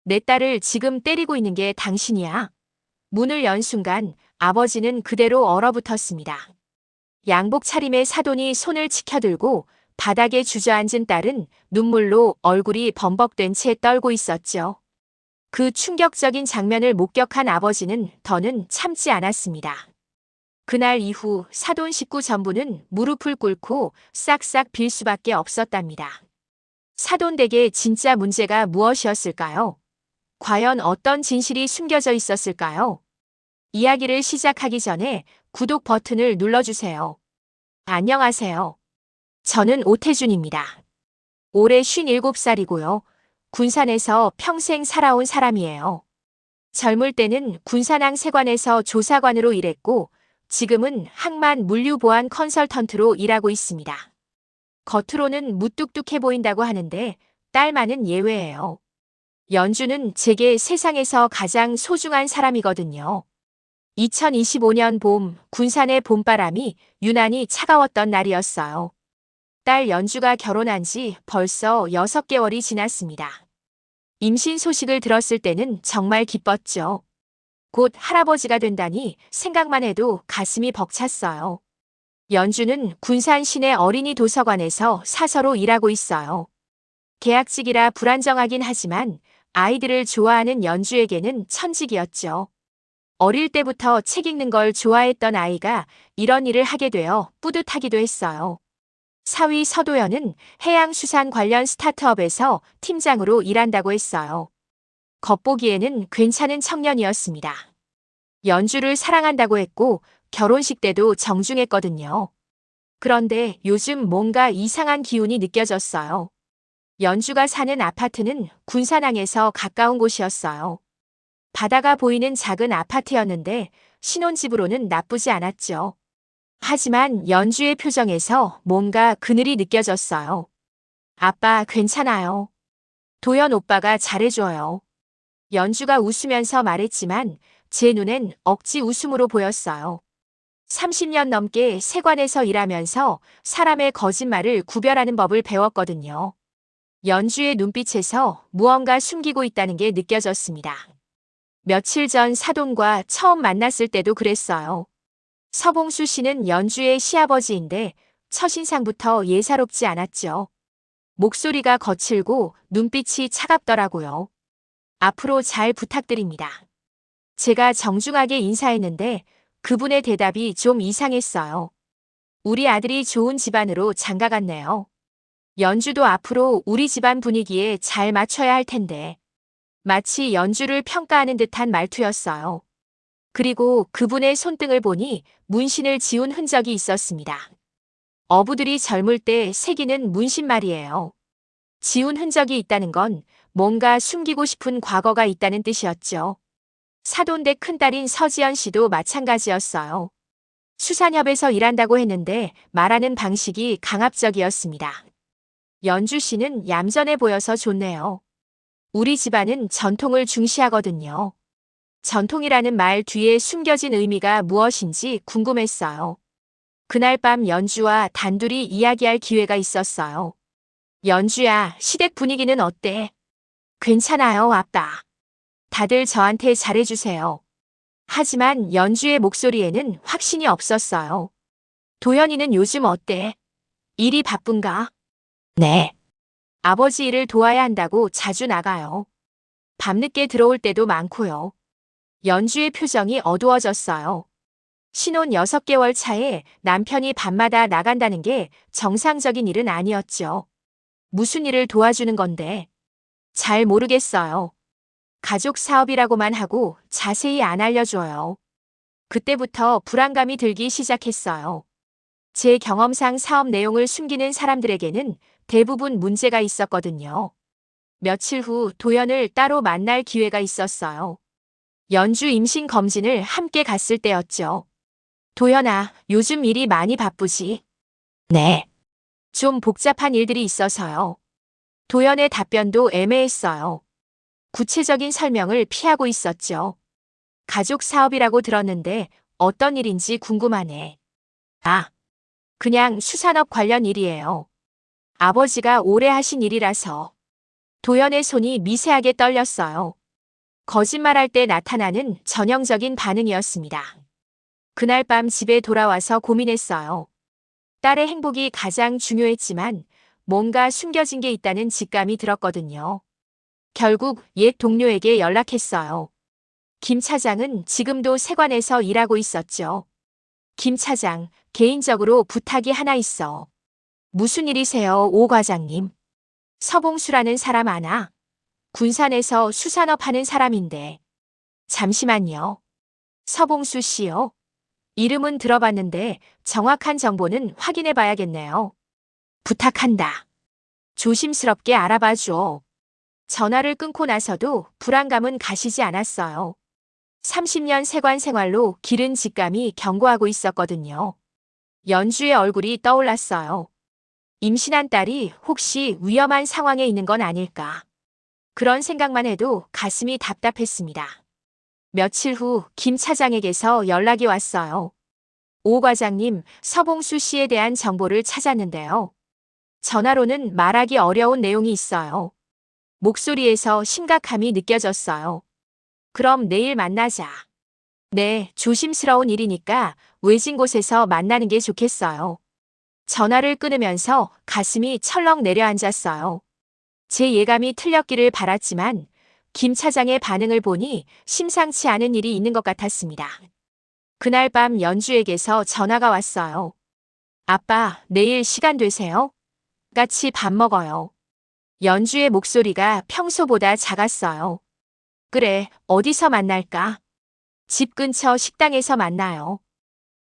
내 딸을 지금 때리고 있는 게 당신이야. 문을 연 순간 아버지는 그대로 얼어붙었습니다. 양복 차림의 사돈이 손을 치켜들고 바닥에 주저앉은 딸은 눈물로 얼굴이 범벅된 채 떨고 있었죠. 그 충격적인 장면을 목격한 아버지는 더는 참지 않았습니다. 그날 이후 사돈 식구 전부는 무릎을 꿇고 싹싹 빌 수밖에 없었답니다. 사돈 댁의 진짜 문제가 무엇이었을까요? 과연 어떤 진실이 숨겨져 있었을까요? 이야기를 시작하기 전에 구독 버튼을 눌러주세요. 안녕하세요. 저는 오태준입니다. 올해 57살이고요. 군산에서 평생 살아온 사람이에요. 젊을 때는 군산항세관에서 조사관으로 일했고 지금은 항만 물류보안 컨설턴트로 일하고 있습니다. 겉으로는 무뚝뚝해 보인다고 하는데 딸만은 예외예요. 연주는 제게 세상에서 가장 소중한 사람이거든요. 2025년 봄, 군산의 봄바람이 유난히 차가웠던 날이었어요. 딸 연주가 결혼한 지 벌써 6개월이 지났습니다. 임신 소식을 들었을 때는 정말 기뻤죠. 곧 할아버지가 된다니 생각만 해도 가슴이 벅찼어요. 연주는 군산 시내 어린이 도서관에서 사서로 일하고 있어요. 계약직이라 불안정하긴 하지만 아이들을 좋아하는 연주에게는 천직이었죠. 어릴 때부터 책 읽는 걸 좋아했던 아이가 이런 일을 하게 되어 뿌듯하기도 했어요. 사위 서도연은 해양수산 관련 스타트업에서 팀장으로 일한다고 했어요. 겉보기에는 괜찮은 청년이었습니다. 연주를 사랑한다고 했고 결혼식 때도 정중했거든요. 그런데 요즘 뭔가 이상한 기운이 느껴졌어요. 연주가 사는 아파트는 군산항에서 가까운 곳이었어요. 바다가 보이는 작은 아파트였는데 신혼집으로는 나쁘지 않았죠. 하지만 연주의 표정에서 뭔가 그늘이 느껴졌어요. 아빠 괜찮아요. 도연 오빠가 잘해줘요. 연주가 웃으면서 말했지만 제 눈엔 억지 웃음으로 보였어요. 30년 넘게 세관에서 일하면서 사람의 거짓말을 구별하는 법을 배웠거든요. 연주의 눈빛에서 무언가 숨기고 있다는 게 느껴졌습니다. 며칠 전 사돈과 처음 만났을 때도 그랬어요. 서봉수 씨는 연주의 시아버지인데 첫인상부터 예사롭지 않았죠. 목소리가 거칠고 눈빛이 차갑더라고요. 앞으로 잘 부탁드립니다. 제가 정중하게 인사했는데 그분의 대답이 좀 이상했어요. 우리 아들이 좋은 집안으로 장가갔네요. 연주도 앞으로 우리 집안 분위기에 잘 맞춰야 할 텐데. 마치 연주를 평가하는 듯한 말투였어요. 그리고 그분의 손등을 보니 문신을 지운 흔적이 있었습니다. 어부들이 젊을 때 새기는 문신 말이에요. 지운 흔적이 있다는 건 뭔가 숨기고 싶은 과거가 있다는 뜻이었죠. 사돈댁 큰딸인 서지연 씨도 마찬가지였어요. 수산협에서 일한다고 했는데 말하는 방식이 강압적이었습니다. 연주 씨는 얌전해 보여서 좋네요. 우리 집안은 전통을 중시하거든요. 전통이라는 말 뒤에 숨겨진 의미가 무엇인지 궁금했어요. 그날 밤 연주와 단둘이 이야기할 기회가 있었어요. 연주야, 시댁 분위기는 어때? 괜찮아요, 아빠. 다들 저한테 잘해주세요. 하지만 연주의 목소리에는 확신이 없었어요. 도연이는 요즘 어때? 일이 바쁜가? 네. 아버지 일을 도와야 한다고 자주 나가요. 밤늦게 들어올 때도 많고요. 연주의 표정이 어두워졌어요. 신혼 6개월 차에 남편이 밤마다 나간다는 게 정상적인 일은 아니었죠. 무슨 일을 도와주는 건데? 잘 모르겠어요. 가족 사업이라고만 하고 자세히 안 알려줘요. 그때부터 불안감이 들기 시작했어요. 제 경험상 사업 내용을 숨기는 사람들에게는 대부분 문제가 있었거든요. 며칠 후 도연을 따로 만날 기회가 있었어요. 연주 임신 검진을 함께 갔을 때였죠. 도연아, 요즘 일이 많이 바쁘지? 네. 좀 복잡한 일들이 있어서요. 도연의 답변도 애매했어요. 구체적인 설명을 피하고 있었죠. 가족 사업이라고 들었는데 어떤 일인지 궁금하네. 아, 그냥 수산업 관련 일이에요. 아버지가 오래 하신 일이라서. 도연의 손이 미세하게 떨렸어요. 거짓말할 때 나타나는 전형적인 반응이었습니다. 그날 밤 집에 돌아와서 고민했어요. 딸의 행복이 가장 중요했지만 뭔가 숨겨진 게 있다는 직감이 들었거든요. 결국 옛 동료에게 연락했어요. 김 차장은 지금도 세관에서 일하고 있었죠. 김 차장, 개인적으로 부탁이 하나 있어. 무슨 일이세요, 오 과장님? 서봉수라는 사람 아나? 군산에서 수산업 하는 사람인데. 잠시만요. 서봉수 씨요? 이름은 들어봤는데 정확한 정보는 확인해 봐야겠네요. 부탁한다. 조심스럽게 알아봐 줘. 전화를 끊고 나서도 불안감은 가시지 않았어요. 30년 세관 생활로 기른 직감이 경고하고 있었거든요. 연주의 얼굴이 떠올랐어요. 임신한 딸이 혹시 위험한 상황에 있는 건 아닐까. 그런 생각만 해도 가슴이 답답했습니다. 며칠 후 김 차장에게서 연락이 왔어요. 오 과장님, 서봉수 씨에 대한 정보를 찾았는데요. 전화로는 말하기 어려운 내용이 있어요. 목소리에서 심각함이 느껴졌어요. 그럼 내일 만나자. 네, 조심스러운 일이니까 외진 곳에서 만나는 게 좋겠어요. 전화를 끊으면서 가슴이 철렁 내려앉았어요. 제 예감이 틀렸기를 바랐지만 김 차장의 반응을 보니 심상치 않은 일이 있는 것 같았습니다. 그날 밤 연주에게서 전화가 왔어요. 아빠, 내일 시간 되세요? 같이 밥 먹어요. 연주의 목소리가 평소보다 작았어요. 그래, 어디서 만날까? 집 근처 식당에서 만나요.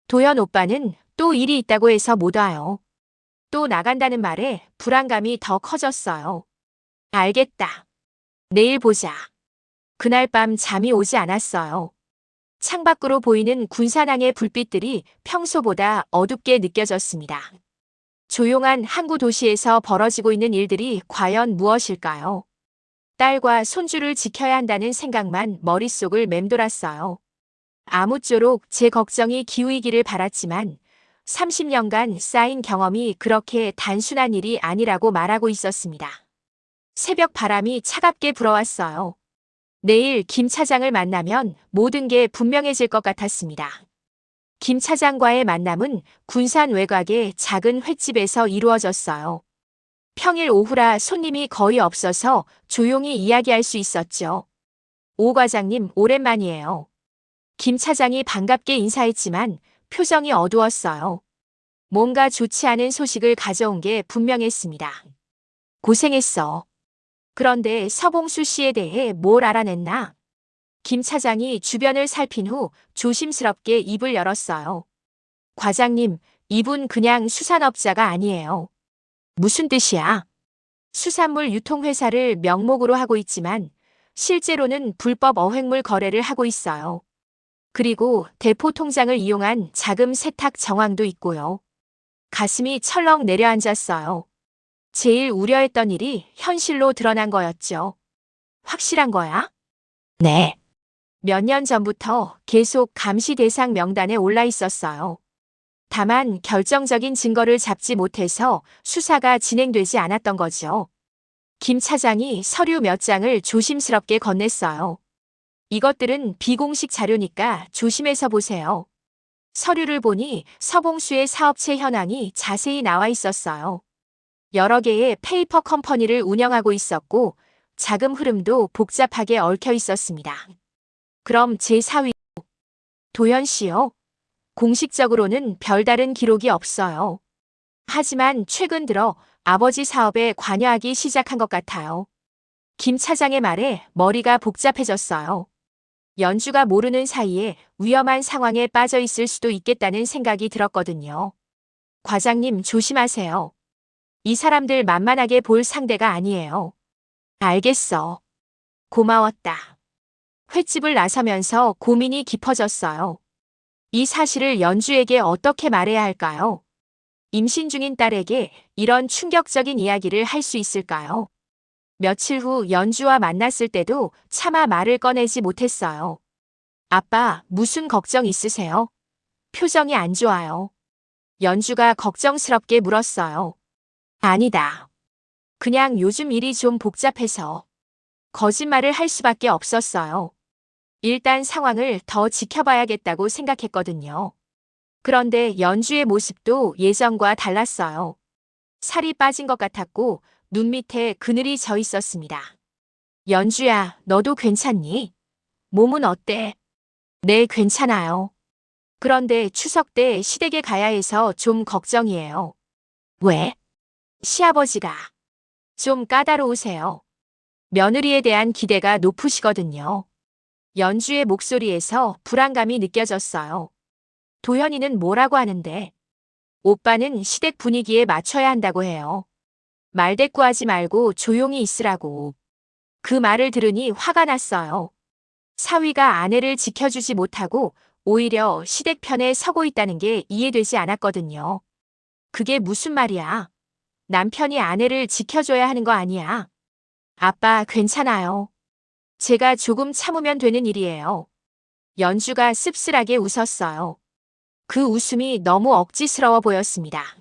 도연 오빠는 또 일이 있다고 해서 못 와요. 또 나간다는 말에 불안감이 더 커졌어요. 알겠다. 내일 보자. 그날 밤 잠이 오지 않았어요. 창밖으로 보이는 군산항의 불빛들이 평소보다 어둡게 느껴졌습니다. 조용한 항구 도시에서 벌어지고 있는 일들이 과연 무엇일까요? 딸과 손주를 지켜야 한다는 생각만 머릿속을 맴돌았어요. 아무쪼록 제 걱정이 기우이기를 바랐지만 30년간 쌓인 경험이 그렇게 단순한 일이 아니라고 말하고 있었습니다. 새벽 바람이 차갑게 불어왔어요. 내일 김 차장을 만나면 모든 게 분명해질 것 같았습니다. 김 차장과의 만남은 군산 외곽의 작은 횟집에서 이루어졌어요. 평일 오후라 손님이 거의 없어서 조용히 이야기할 수 있었죠. 오 과장님, 오랜만이에요. 김 차장이 반갑게 인사했지만 표정이 어두웠어요. 뭔가 좋지 않은 소식을 가져온 게 분명했습니다. 고생했어. 그런데 서봉수 씨에 대해 뭘 알아냈나? 김 차장이 주변을 살핀 후 조심스럽게 입을 열었어요. 과장님, 이분 그냥 수산업자가 아니에요. 무슨 뜻이야? 수산물 유통회사를 명목으로 하고 있지만 실제로는 불법 어획물 거래를 하고 있어요. 그리고 대포 통장을 이용한 자금 세탁 정황도 있고요. 가슴이 철렁 내려앉았어요. 제일 우려했던 일이 현실로 드러난 거였죠. 확실한 거야? 네. 몇 년 전부터 계속 감시 대상 명단에 올라 있었어요. 다만 결정적인 증거를 잡지 못해서 수사가 진행되지 않았던 거죠. 김 차장이 서류 몇 장을 조심스럽게 건넸어요. 이것들은 비공식 자료니까 조심해서 보세요. 서류를 보니 서봉수의 사업체 현황이 자세히 나와 있었어요. 여러 개의 페이퍼 컴퍼니를 운영하고 있었고 자금 흐름도 복잡하게 얽혀 있었습니다. 그럼 제 사위 도연 씨요? 공식적으로는 별다른 기록이 없어요. 하지만 최근 들어 아버지 사업에 관여하기 시작한 것 같아요. 김 차장의 말에 머리가 복잡해졌어요. 연주가 모르는 사이에 위험한 상황에 빠져 있을 수도 있겠다는 생각이 들었거든요. 과장님 조심하세요. 이 사람들 만만하게 볼 상대가 아니에요. 알겠어. 고마웠다. 횟집을 나서면서 고민이 깊어졌어요. 이 사실을 연주에게 어떻게 말해야 할까요? 임신 중인 딸에게 이런 충격적인 이야기를 할 수 있을까요? 며칠 후 연주와 만났을 때도 차마 말을 꺼내지 못했어요. 아빠, 무슨 걱정 있으세요? 표정이 안 좋아요. 연주가 걱정스럽게 물었어요. 아니다. 그냥 요즘 일이 좀 복잡해서 거짓말을 할 수밖에 없었어요. 일단 상황을 더 지켜봐야겠다고 생각했거든요. 그런데 연주의 모습도 예전과 달랐어요. 살이 빠진 것 같았고 눈 밑에 그늘이 져 있었습니다. 연주야, 너도 괜찮니? 몸은 어때? 네, 괜찮아요. 그런데 추석 때 시댁에 가야 해서 좀 걱정이에요. 왜? 시아버지가 좀 까다로우세요. 며느리에 대한 기대가 높으시거든요. 연주의 목소리에서 불안감이 느껴졌어요. 도현이는 뭐라고 하는데? 오빠는 시댁 분위기에 맞춰야 한다고 해요. 말대꾸하지 말고 조용히 있으라고. 그 말을 들으니 화가 났어요. 사위가 아내를 지켜주지 못하고 오히려 시댁 편에 서고 있다는 게 이해되지 않았거든요. 그게 무슨 말이야? 남편이 아내를 지켜줘야 하는 거 아니야? 아빠, 괜찮아요. 제가 조금 참으면 되는 일이에요. 연주가 씁쓸하게 웃었어요. 그 웃음이 너무 억지스러워 보였습니다.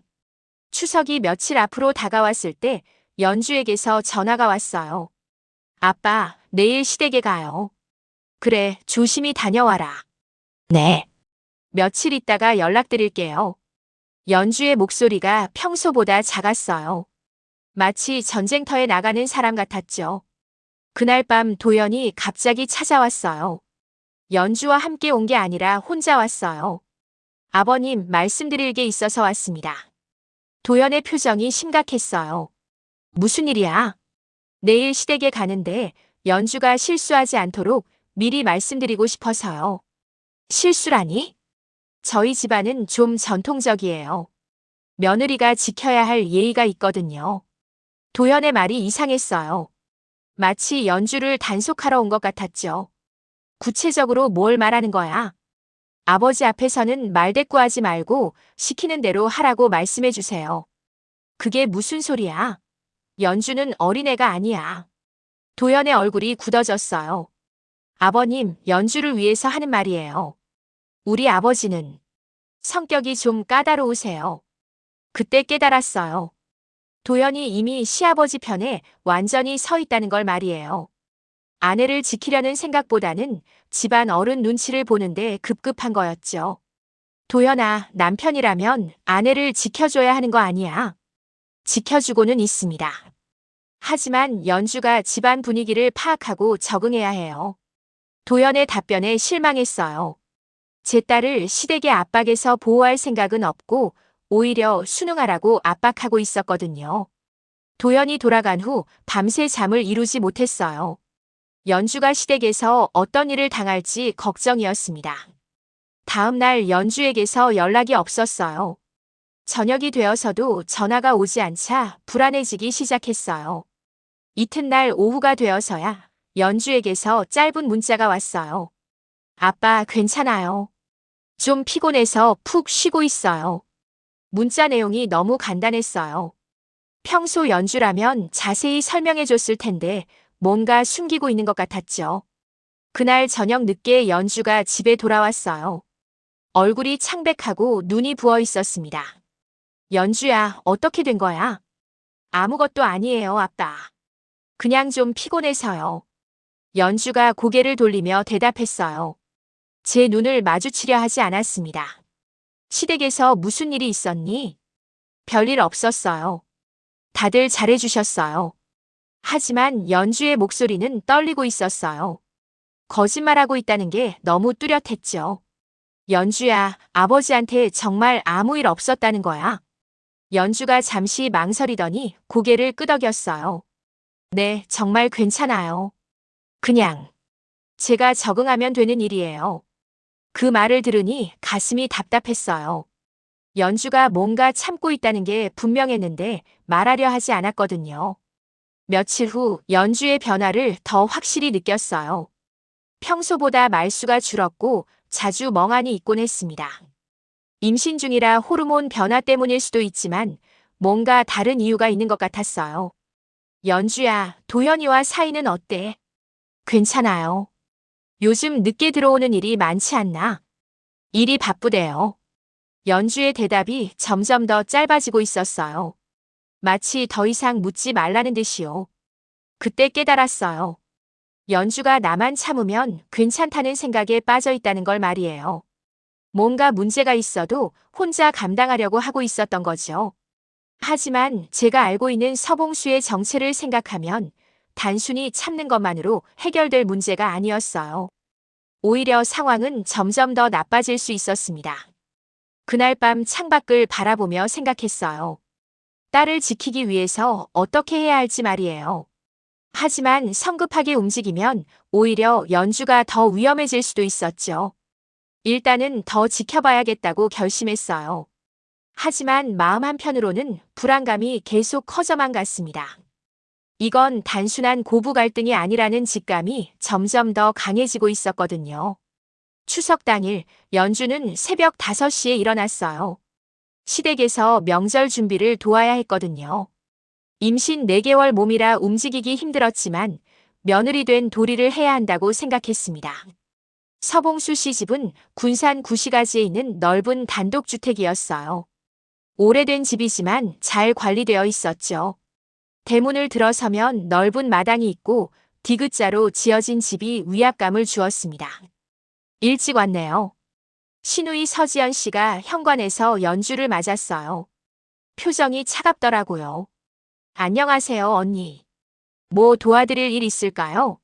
추석이 며칠 앞으로 다가왔을 때 연주에게서 전화가 왔어요. 아빠, 내일 시댁에 가요. 그래, 조심히 다녀와라. 네. 며칠 있다가 연락드릴게요. 연주의 목소리가 평소보다 작았어요. 마치 전쟁터에 나가는 사람 같았죠. 그날 밤 도연이 갑자기 찾아왔어요. 연주와 함께 온 게 아니라 혼자 왔어요. 아버님, 말씀드릴 게 있어서 왔습니다. 도연의 표정이 심각했어요. 무슨 일이야? 내일 시댁에 가는데 연주가 실수하지 않도록 미리 말씀드리고 싶어서요. 실수라니? 저희 집안은 좀 전통적이에요. 며느리가 지켜야 할 예의가 있거든요. 도연의 말이 이상했어요. 마치 연주를 단속하러 온 것 같았죠. 구체적으로 뭘 말하는 거야? 아버지 앞에서는 말대꾸하지 말고 시키는 대로 하라고 말씀해 주세요. 그게 무슨 소리야? 연주는 어린애가 아니야. 도연의 얼굴이 굳어졌어요. 아버님, 연주를 위해서 하는 말이에요. 우리 아버지는 성격이 좀 까다로우세요. 그때 깨달았어요. 도연이 이미 시아버지 편에 완전히 서 있다는 걸 말이에요. 아내를 지키려는 생각보다는 집안 어른 눈치를 보는데 급급한 거였죠. 도연아, 남편이라면 아내를 지켜줘야 하는 거 아니야. 지켜주고는 있습니다. 하지만 연주가 집안 분위기를 파악하고 적응해야 해요. 도연의 답변에 실망했어요. 제 딸을 시댁의 압박에서 보호할 생각은 없고 오히려 순응하라고 압박하고 있었거든요. 도연이 돌아간 후 밤새 잠을 이루지 못했어요. 연주가 시댁에서 어떤 일을 당할지 걱정이었습니다. 다음 날 연주에게서 연락이 없었어요. 저녁이 되어서도 전화가 오지 않자 불안해지기 시작했어요. 이튿날 오후가 되어서야 연주에게서 짧은 문자가 왔어요. 아빠, 괜찮아요. 좀 피곤해서 푹 쉬고 있어요. 문자 내용이 너무 간단했어요. 평소 연주라면 자세히 설명해 줬을 텐데 뭔가 숨기고 있는 것 같았죠. 그날 저녁 늦게 연주가 집에 돌아왔어요. 얼굴이 창백하고 눈이 부어 있었습니다. 연주야, 어떻게 된 거야? 아무것도 아니에요, 아빠. 그냥 좀 피곤해서요. 연주가 고개를 돌리며 대답했어요. 제 눈을 마주치려 하지 않았습니다. 시댁에서 무슨 일이 있었니? 별일 없었어요. 다들 잘해주셨어요. 하지만 연주의 목소리는 떨리고 있었어요. 거짓말하고 있다는 게 너무 뚜렷했죠. 연주야, 아버지한테 정말 아무 일 없었다는 거야. 연주가 잠시 망설이더니 고개를 끄덕였어요. 네, 정말 괜찮아요. 그냥 제가 적응하면 되는 일이에요. 그 말을 들으니 가슴이 답답했어요. 연주가 뭔가 참고 있다는 게 분명했는데 말하려 하지 않았거든요. 며칠 후 연주의 변화를 더 확실히 느꼈어요. 평소보다 말수가 줄었고 자주 멍하니 있곤 했습니다. 임신 중이라 호르몬 변화 때문일 수도 있지만 뭔가 다른 이유가 있는 것 같았어요. 연주야, 도현이와 사이는 어때? 괜찮아요. 요즘 늦게 들어오는 일이 많지 않나? 일이 바쁘대요. 연주의 대답이 점점 더 짧아지고 있었어요. 마치 더 이상 묻지 말라는 듯이요. 그때 깨달았어요. 연주가 나만 참으면 괜찮다는 생각에 빠져 있다는 걸 말이에요. 뭔가 문제가 있어도 혼자 감당하려고 하고 있었던 거죠. 하지만 제가 알고 있는 서봉수의 정체를 생각하면 단순히 참는 것만으로 해결될 문제가 아니었어요. 오히려 상황은 점점 더 나빠질 수 있었습니다. 그날 밤 창밖을 바라보며 생각했어요. 딸을 지키기 위해서 어떻게 해야 할지 말이에요. 하지만 성급하게 움직이면 오히려 연주가 더 위험해질 수도 있었죠. 일단은 더 지켜봐야겠다고 결심했어요. 하지만 마음 한편으로는 불안감이 계속 커져만 갔습니다. 이건 단순한 고부 갈등이 아니라는 직감이 점점 더 강해지고 있었거든요. 추석 당일 연주는 새벽 5시에 일어났어요. 시댁에서 명절 준비를 도와야 했거든요. 임신 4개월 몸이라 움직이기 힘들었지만 며느리 된 도리를 해야 한다고 생각했습니다. 서봉수 씨 집은 군산 구시가지에 있는 넓은 단독주택이었어요. 오래된 집이지만 잘 관리되어 있었죠. 대문을 들어서면 넓은 마당이 있고 디귿자로 지어진 집이 위압감을 주었습니다. 일찍 왔네요. 시누이 서지연 씨가 현관에서 연주를 맞았어요. 표정이 차갑더라고요. 안녕하세요, 언니. 뭐 도와드릴 일 있을까요?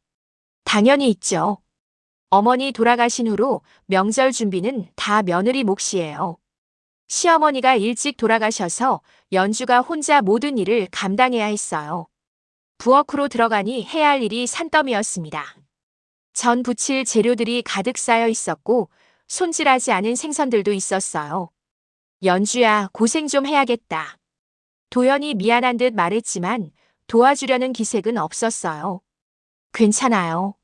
당연히 있죠. 어머니 돌아가신 후로 명절 준비는 다 며느리 몫이에요. 시어머니가 일찍 돌아가셔서 연주가 혼자 모든 일을 감당해야 했어요. 부엌으로 들어가니 해야 할 일이 산더미였습니다. 전 부칠 재료들이 가득 쌓여 있었고 손질하지 않은 생선들도 있었어요. 연주야, 고생 좀 해야겠다. 도연이 미안한 듯 말했지만 도와주려는 기색은 없었어요. 괜찮아요.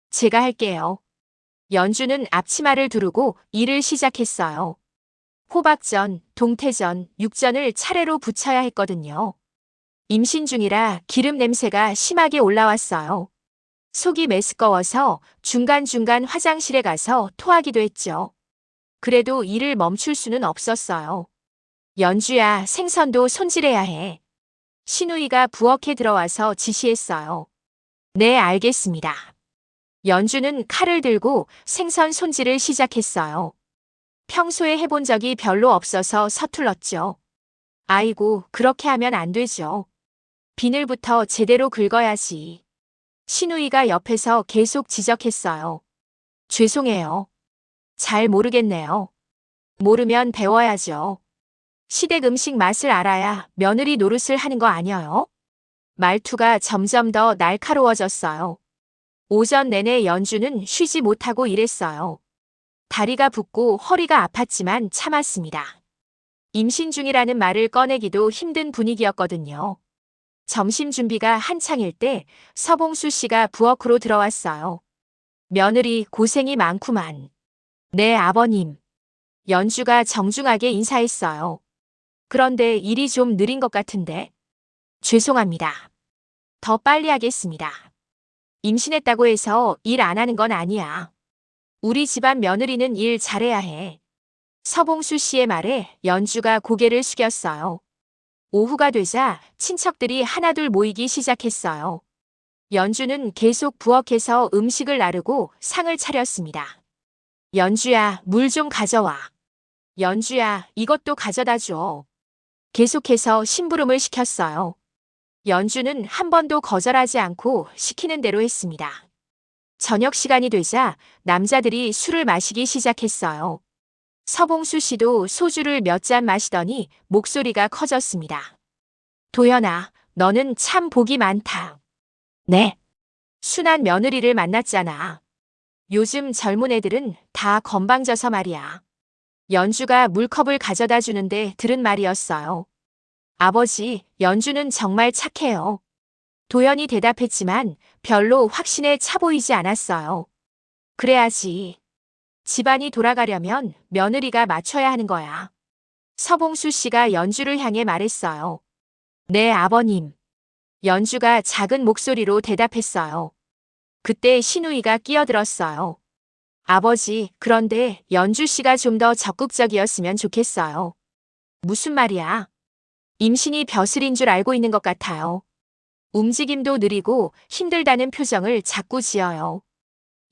제가 할게요. 연주는 앞치마를 두르고 일을 시작했어요. 호박전, 동태전, 육전을 차례로 부쳐야 했거든요. 임신 중이라 기름 냄새가 심하게 올라왔어요. 속이 메스꺼워서 중간중간 화장실에 가서 토하기도 했죠. 그래도 일을 멈출 수는 없었어요. 연주야, 생선도 손질해야 해. 시누이가 부엌에 들어와서 지시했어요. 네, 알겠습니다. 연주는 칼을 들고 생선 손질을 시작했어요. 평소에 해본 적이 별로 없어서 서툴렀죠. 아이고, 그렇게 하면 안 되죠. 비늘부터 제대로 긁어야지. 시누이가 옆에서 계속 지적했어요. 죄송해요. 잘 모르겠네요. 모르면 배워야죠. 시댁 음식 맛을 알아야 며느리 노릇을 하는 거 아니에요? 말투가 점점 더 날카로워졌어요. 오전 내내 연주는 쉬지 못하고 일했어요. 다리가 붓고 허리가 아팠지만 참았습니다. 임신 중이라는 말을 꺼내기도 힘든 분위기였거든요. 점심 준비가 한창일 때 서봉수 씨가 부엌으로 들어왔어요. 며느리 고생이 많구만. 네, 아버님. 연주가 정중하게 인사했어요. 그런데 일이 좀 느린 것 같은데. 죄송합니다. 더 빨리 하겠습니다. 임신했다고 해서 일 안 하는 건 아니야. 우리 집안 며느리는 일 잘해야 해. 서봉수 씨의 말에 연주가 고개를 숙였어요. 오후가 되자 친척들이 하나둘 모이기 시작했어요. 연주는 계속 부엌에서 음식을 나르고 상을 차렸습니다. 연주야, 물 좀 가져와. 연주야, 이것도 가져다 줘. 계속해서 심부름을 시켰어요. 연주는 한 번도 거절하지 않고 시키는 대로 했습니다. 저녁 시간이 되자 남자들이 술을 마시기 시작했어요. 서봉수 씨도 소주를 몇 잔 마시더니 목소리가 커졌습니다. 도연아, 너는 참 복이 많다. 네. 순한 며느리를 만났잖아. 요즘 젊은 애들은 다 건방져서 말이야. 연주가 물컵을 가져다 주는데 들은 말이었어요. 아버지, 연주는 정말 착해요. 도연이 대답했지만 별로 확신에 차 보이지 않았어요. 그래야지. 집안이 돌아가려면 며느리가 맞춰야 하는 거야. 서봉수 씨가 연주를 향해 말했어요. 네, 아버님. 연주가 작은 목소리로 대답했어요. 그때 시누이가 끼어들었어요. 아버지, 그런데 연주 씨가 좀 더 적극적이었으면 좋겠어요. 무슨 말이야? 임신이 벼슬인 줄 알고 있는 것 같아요. 움직임도 느리고 힘들다는 표정을 자꾸 지어요.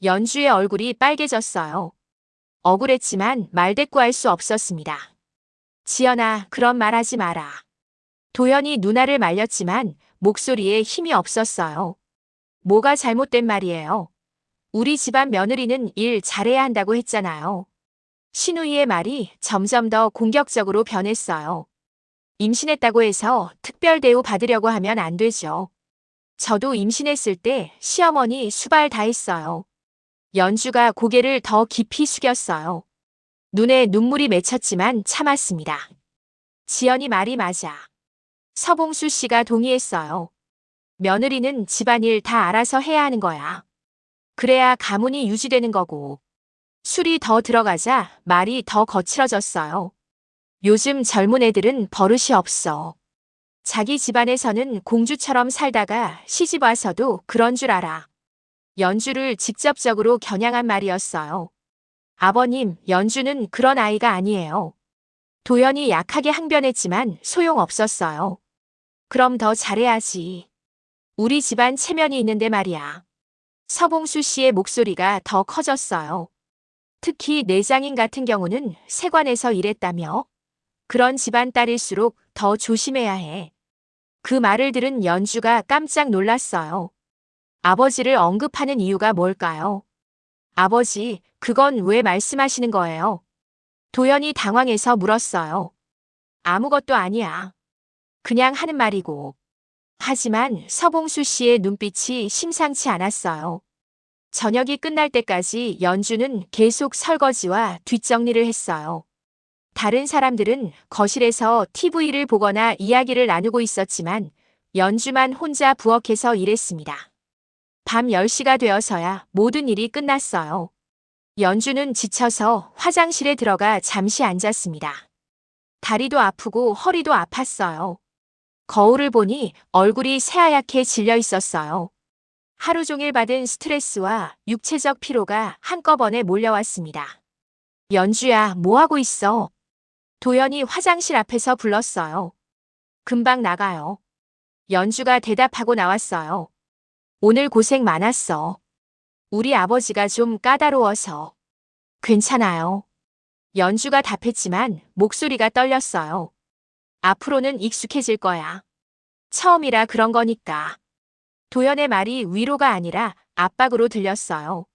연주의 얼굴이 빨개졌어요. 억울했지만 말대꾸할 수 없었습니다. 지연아, 그런 말 하지 마라. 도연이 누나를 말렸지만 목소리에 힘이 없었어요. 뭐가 잘못된 말이에요? 우리 집안 며느리는 일 잘해야 한다고 했잖아요. 신우이의 말이 점점 더 공격적으로 변했어요. 임신했다고 해서 특별 대우 받으려고 하면 안 되죠. 저도 임신했을 때 시어머니 수발 다 했어요. 연주가 고개를 더 깊이 숙였어요. 눈에 눈물이 맺혔지만 참았습니다. 지연이 말이 맞아. 서봉수 씨가 동의했어요. 며느리는 집안일 다 알아서 해야 하는 거야. 그래야 가문이 유지되는 거고. 술이 더 들어가자 말이 더 거칠어졌어요. 요즘 젊은 애들은 버릇이 없어. 자기 집안에서는 공주처럼 살다가 시집 와서도 그런 줄 알아. 연주를 직접적으로 겨냥한 말이었어요. 아버님, 연주는 그런 아이가 아니에요. 도연이 약하게 항변했지만 소용없었어요. 그럼 더 잘해야지. 우리 집안 체면이 있는데 말이야. 서봉수 씨의 목소리가 더 커졌어요. 특히 내장인 같은 경우는 세관에서 일했다며? 그런 집안 딸일수록 더 조심해야 해. 그 말을 들은 연주가 깜짝 놀랐어요. 아버지를 언급하는 이유가 뭘까요? 아버지, 그건 왜 말씀하시는 거예요? 도연이 당황해서 물었어요. 아무것도 아니야. 그냥 하는 말이고. 하지만 서봉수 씨의 눈빛이 심상치 않았어요. 저녁이 끝날 때까지 연주는 계속 설거지와 뒷정리를 했어요. 다른 사람들은 거실에서 TV를 보거나 이야기를 나누고 있었지만 연주만 혼자 부엌에서 일했습니다. 밤 10시가 되어서야 모든 일이 끝났어요. 연주는 지쳐서 화장실에 들어가 잠시 앉았습니다. 다리도 아프고 허리도 아팠어요. 거울을 보니 얼굴이 새하얗게 질려 있었어요. 하루 종일 받은 스트레스와 육체적 피로가 한꺼번에 몰려왔습니다. 연주야, 뭐 하고 있어? 도연이 화장실 앞에서 불렀어요. 금방 나가요. 연주가 대답하고 나왔어요. 오늘 고생 많았어. 우리 아버지가 좀 까다로워서. 괜찮아요. 연주가 답했지만 목소리가 떨렸어요. 앞으로는 익숙해질 거야. 처음이라 그런 거니까. 도연의 말이 위로가 아니라 압박으로 들렸어요.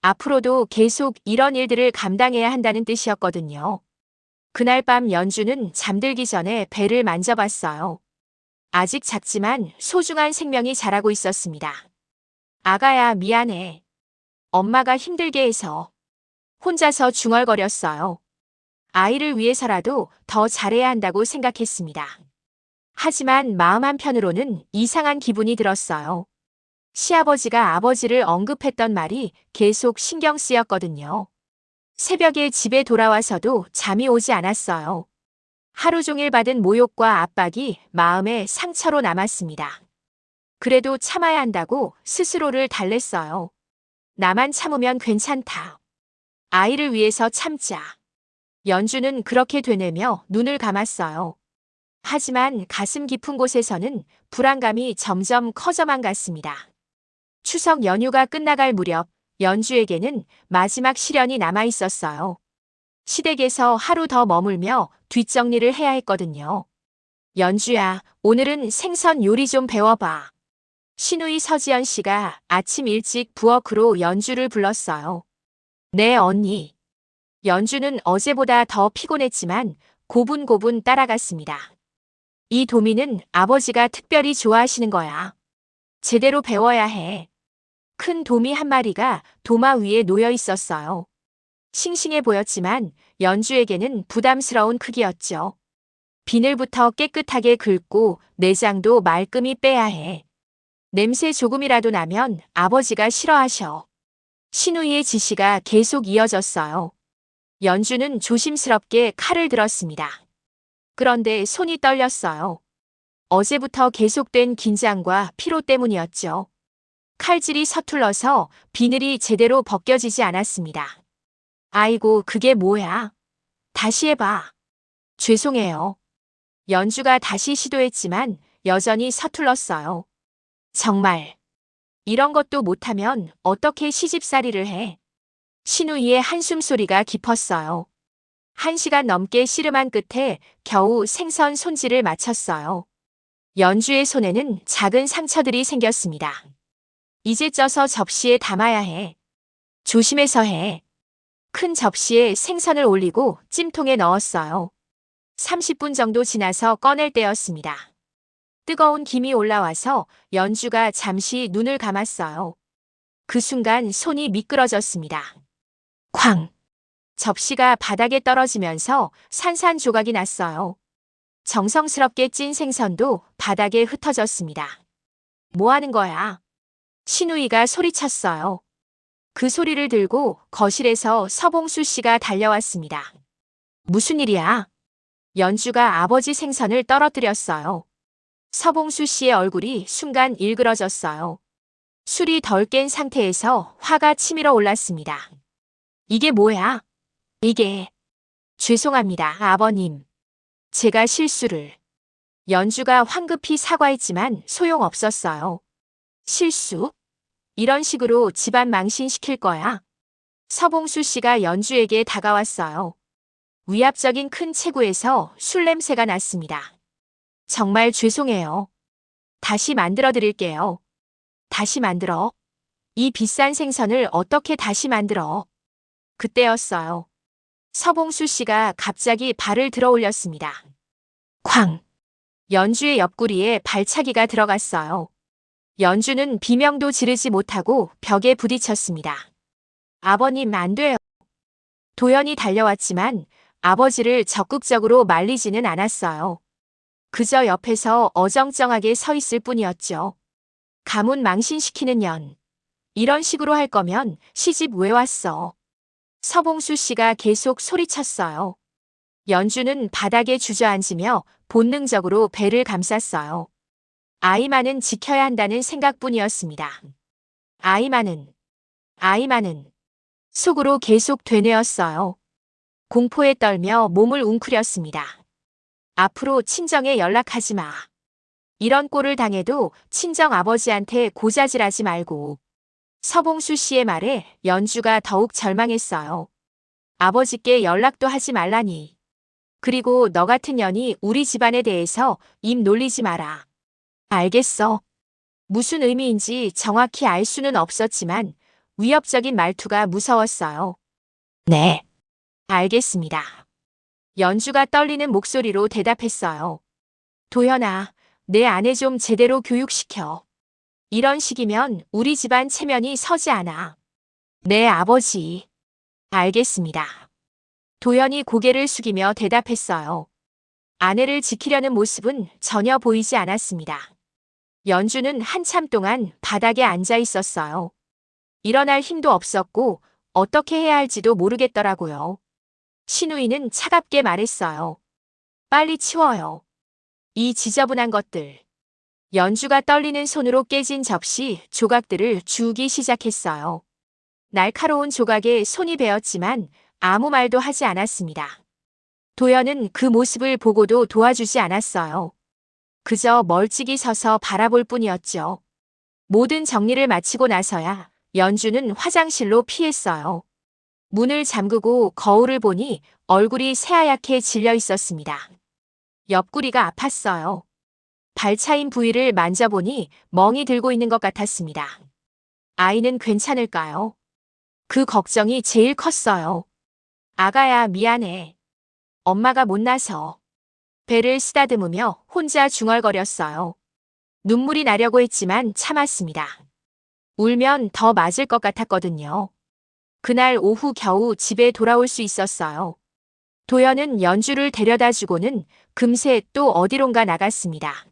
앞으로도 계속 이런 일들을 감당해야 한다는 뜻이었거든요. 그날 밤 연주는 잠들기 전에 배를 만져봤어요. 아직 작지만 소중한 생명이 자라고 있었습니다. 아가야, 미안해. 엄마가 힘들게 해서. 혼자서 중얼거렸어요. 아이를 위해서라도 더 잘해야 한다고 생각했습니다. 하지만 마음 한편으로는 이상한 기분이 들었어요. 시아버지가 아버지를 언급했던 말이 계속 신경 쓰였거든요. 새벽에 집에 돌아와서도 잠이 오지 않았어요. 하루 종일 받은 모욕과 압박이 마음에 상처로 남았습니다. 그래도 참아야 한다고 스스로를 달랬어요. 나만 참으면 괜찮다. 아이를 위해서 참자. 연주는 그렇게 되뇌며 눈을 감았어요. 하지만 가슴 깊은 곳에서는 불안감이 점점 커져만 갔습니다. 추석 연휴가 끝나갈 무렵 연주에게는 마지막 시련이 남아 있었어요. 시댁에서 하루 더 머물며 뒷정리를 해야 했거든요. 연주야, 오늘은 생선 요리 좀 배워봐. 시누이 서지연 씨가 아침 일찍 부엌으로 연주를 불렀어요. 네, 언니. 연주는 어제보다 더 피곤했지만 고분고분 따라갔습니다. 이 도미는 아버지가 특별히 좋아하시는 거야. 제대로 배워야 해. 큰 도미 한 마리가 도마 위에 놓여 있었어요. 싱싱해 보였지만 연주에게는 부담스러운 크기였죠. 비늘부터 깨끗하게 긁고 내장도 말끔히 빼야 해. 냄새 조금이라도 나면 아버지가 싫어하셔. 시누이의 지시가 계속 이어졌어요. 연주는 조심스럽게 칼을 들었습니다. 그런데 손이 떨렸어요. 어제부터 계속된 긴장과 피로 때문이었죠. 칼질이 서툴러서 비늘이 제대로 벗겨지지 않았습니다. 아이고, 그게 뭐야? 다시 해봐. 죄송해요. 연주가 다시 시도했지만 여전히 서툴렀어요. 정말. 이런 것도 못하면 어떻게 시집살이를 해? 신우이의 한숨 소리가 깊었어요. 1시간 넘게 씨름한 끝에 겨우 생선 손질을 마쳤어요. 연주의 손에는 작은 상처들이 생겼습니다. 이제 쪄서 접시에 담아야 해. 조심해서 해. 큰 접시에 생선을 올리고 찜통에 넣었어요. 30분 정도 지나서 꺼낼 때였습니다. 뜨거운 김이 올라와서 연주가 잠시 눈을 감았어요. 그 순간 손이 미끄러졌습니다. 쾅! 접시가 바닥에 떨어지면서 산산조각이 났어요. 정성스럽게 찐 생선도 바닥에 흩어졌습니다. 뭐 하는 거야? 신우이가 소리쳤어요. 그 소리를 들고 거실에서 서봉수 씨가 달려왔습니다. 무슨 일이야? 연주가 아버지 생선을 떨어뜨렸어요. 서봉수 씨의 얼굴이 순간 일그러졌어요. 술이 덜 깬 상태에서 화가 치밀어 올랐습니다. 이게 뭐야? 이게. 죄송합니다, 아버님. 제가 실수를. 연주가 황급히 사과했지만 소용없었어요. 실수? 이런 식으로 집안 망신시킬 거야? 서봉수 씨가 연주에게 다가왔어요. 위압적인 큰 체구에서 술 냄새가 났습니다. 정말 죄송해요. 다시 만들어 드릴게요. 다시 만들어? 이 비싼 생선을 어떻게 다시 만들어? 그때였어요. 서봉수 씨가 갑자기 발을 들어 올렸습니다. 쾅! 연주의 옆구리에 발차기가 들어갔어요. 연주는 비명도 지르지 못하고 벽에 부딪혔습니다. 아버님, 안 돼요. 도연이 달려왔지만 아버지를 적극적으로 말리지는 않았어요. 그저 옆에서 어정쩡하게 서 있을 뿐이었죠. 가문 망신시키는 년. 이런 식으로 할 거면 시집 왜 왔어? 서봉수 씨가 계속 소리쳤어요. 연주는 바닥에 주저앉으며 본능적으로 배를 감쌌어요. 아이만은 지켜야 한다는 생각뿐이었습니다. 아이만은. 속으로 계속 되뇌었어요. 공포에 떨며 몸을 웅크렸습니다. 앞으로 친정에 연락하지 마. 이런 꼴을 당해도 친정 아버지한테 고자질하지 말고. 서봉수 씨의 말에 연주가 더욱 절망했어요. 아버지께 연락도 하지 말라니. 그리고 너 같은 년이 우리 집안에 대해서 입 놀리지 마라. 알겠어. 무슨 의미인지 정확히 알 수는 없었지만 위협적인 말투가 무서웠어요. 네. 알겠습니다. 연주가 떨리는 목소리로 대답했어요. 도연아, 내 아내 좀 제대로 교육시켜. 이런 식이면 우리 집안 체면이 서지 않아. 네, 아버지. 알겠습니다. 도연이 고개를 숙이며 대답했어요. 아내를 지키려는 모습은 전혀 보이지 않았습니다. 연주는 한참 동안 바닥에 앉아 있었어요. 일어날 힘도 없었고 어떻게 해야 할지도 모르겠더라고요. 신우이는 차갑게 말했어요. 빨리 치워요. 이 지저분한 것들. 연주가 떨리는 손으로 깨진 접시 조각들을 주우기 시작했어요. 날카로운 조각에 손이 베었지만 아무 말도 하지 않았습니다. 도연은 그 모습을 보고도 도와주지 않았어요. 그저 멀찍이 서서 바라볼 뿐이었죠. 모든 정리를 마치고 나서야 연주는 화장실로 피했어요. 문을 잠그고 거울을 보니 얼굴이 새하얗게 질려 있었습니다. 옆구리가 아팠어요. 발차인 부위를 만져보니 멍이 들고 있는 것 같았습니다. 아이는 괜찮을까요? 그 걱정이 제일 컸어요. 아가야, 미안해. 엄마가 못나서. 배를 쓰다듬으며 혼자 중얼거렸어요. 눈물이 나려고 했지만 참았습니다. 울면 더 맞을 것 같았거든요. 그날 오후 겨우 집에 돌아올 수 있었어요. 도연은 연주를 데려다 주고는 금세 또 어디론가 나갔습니다.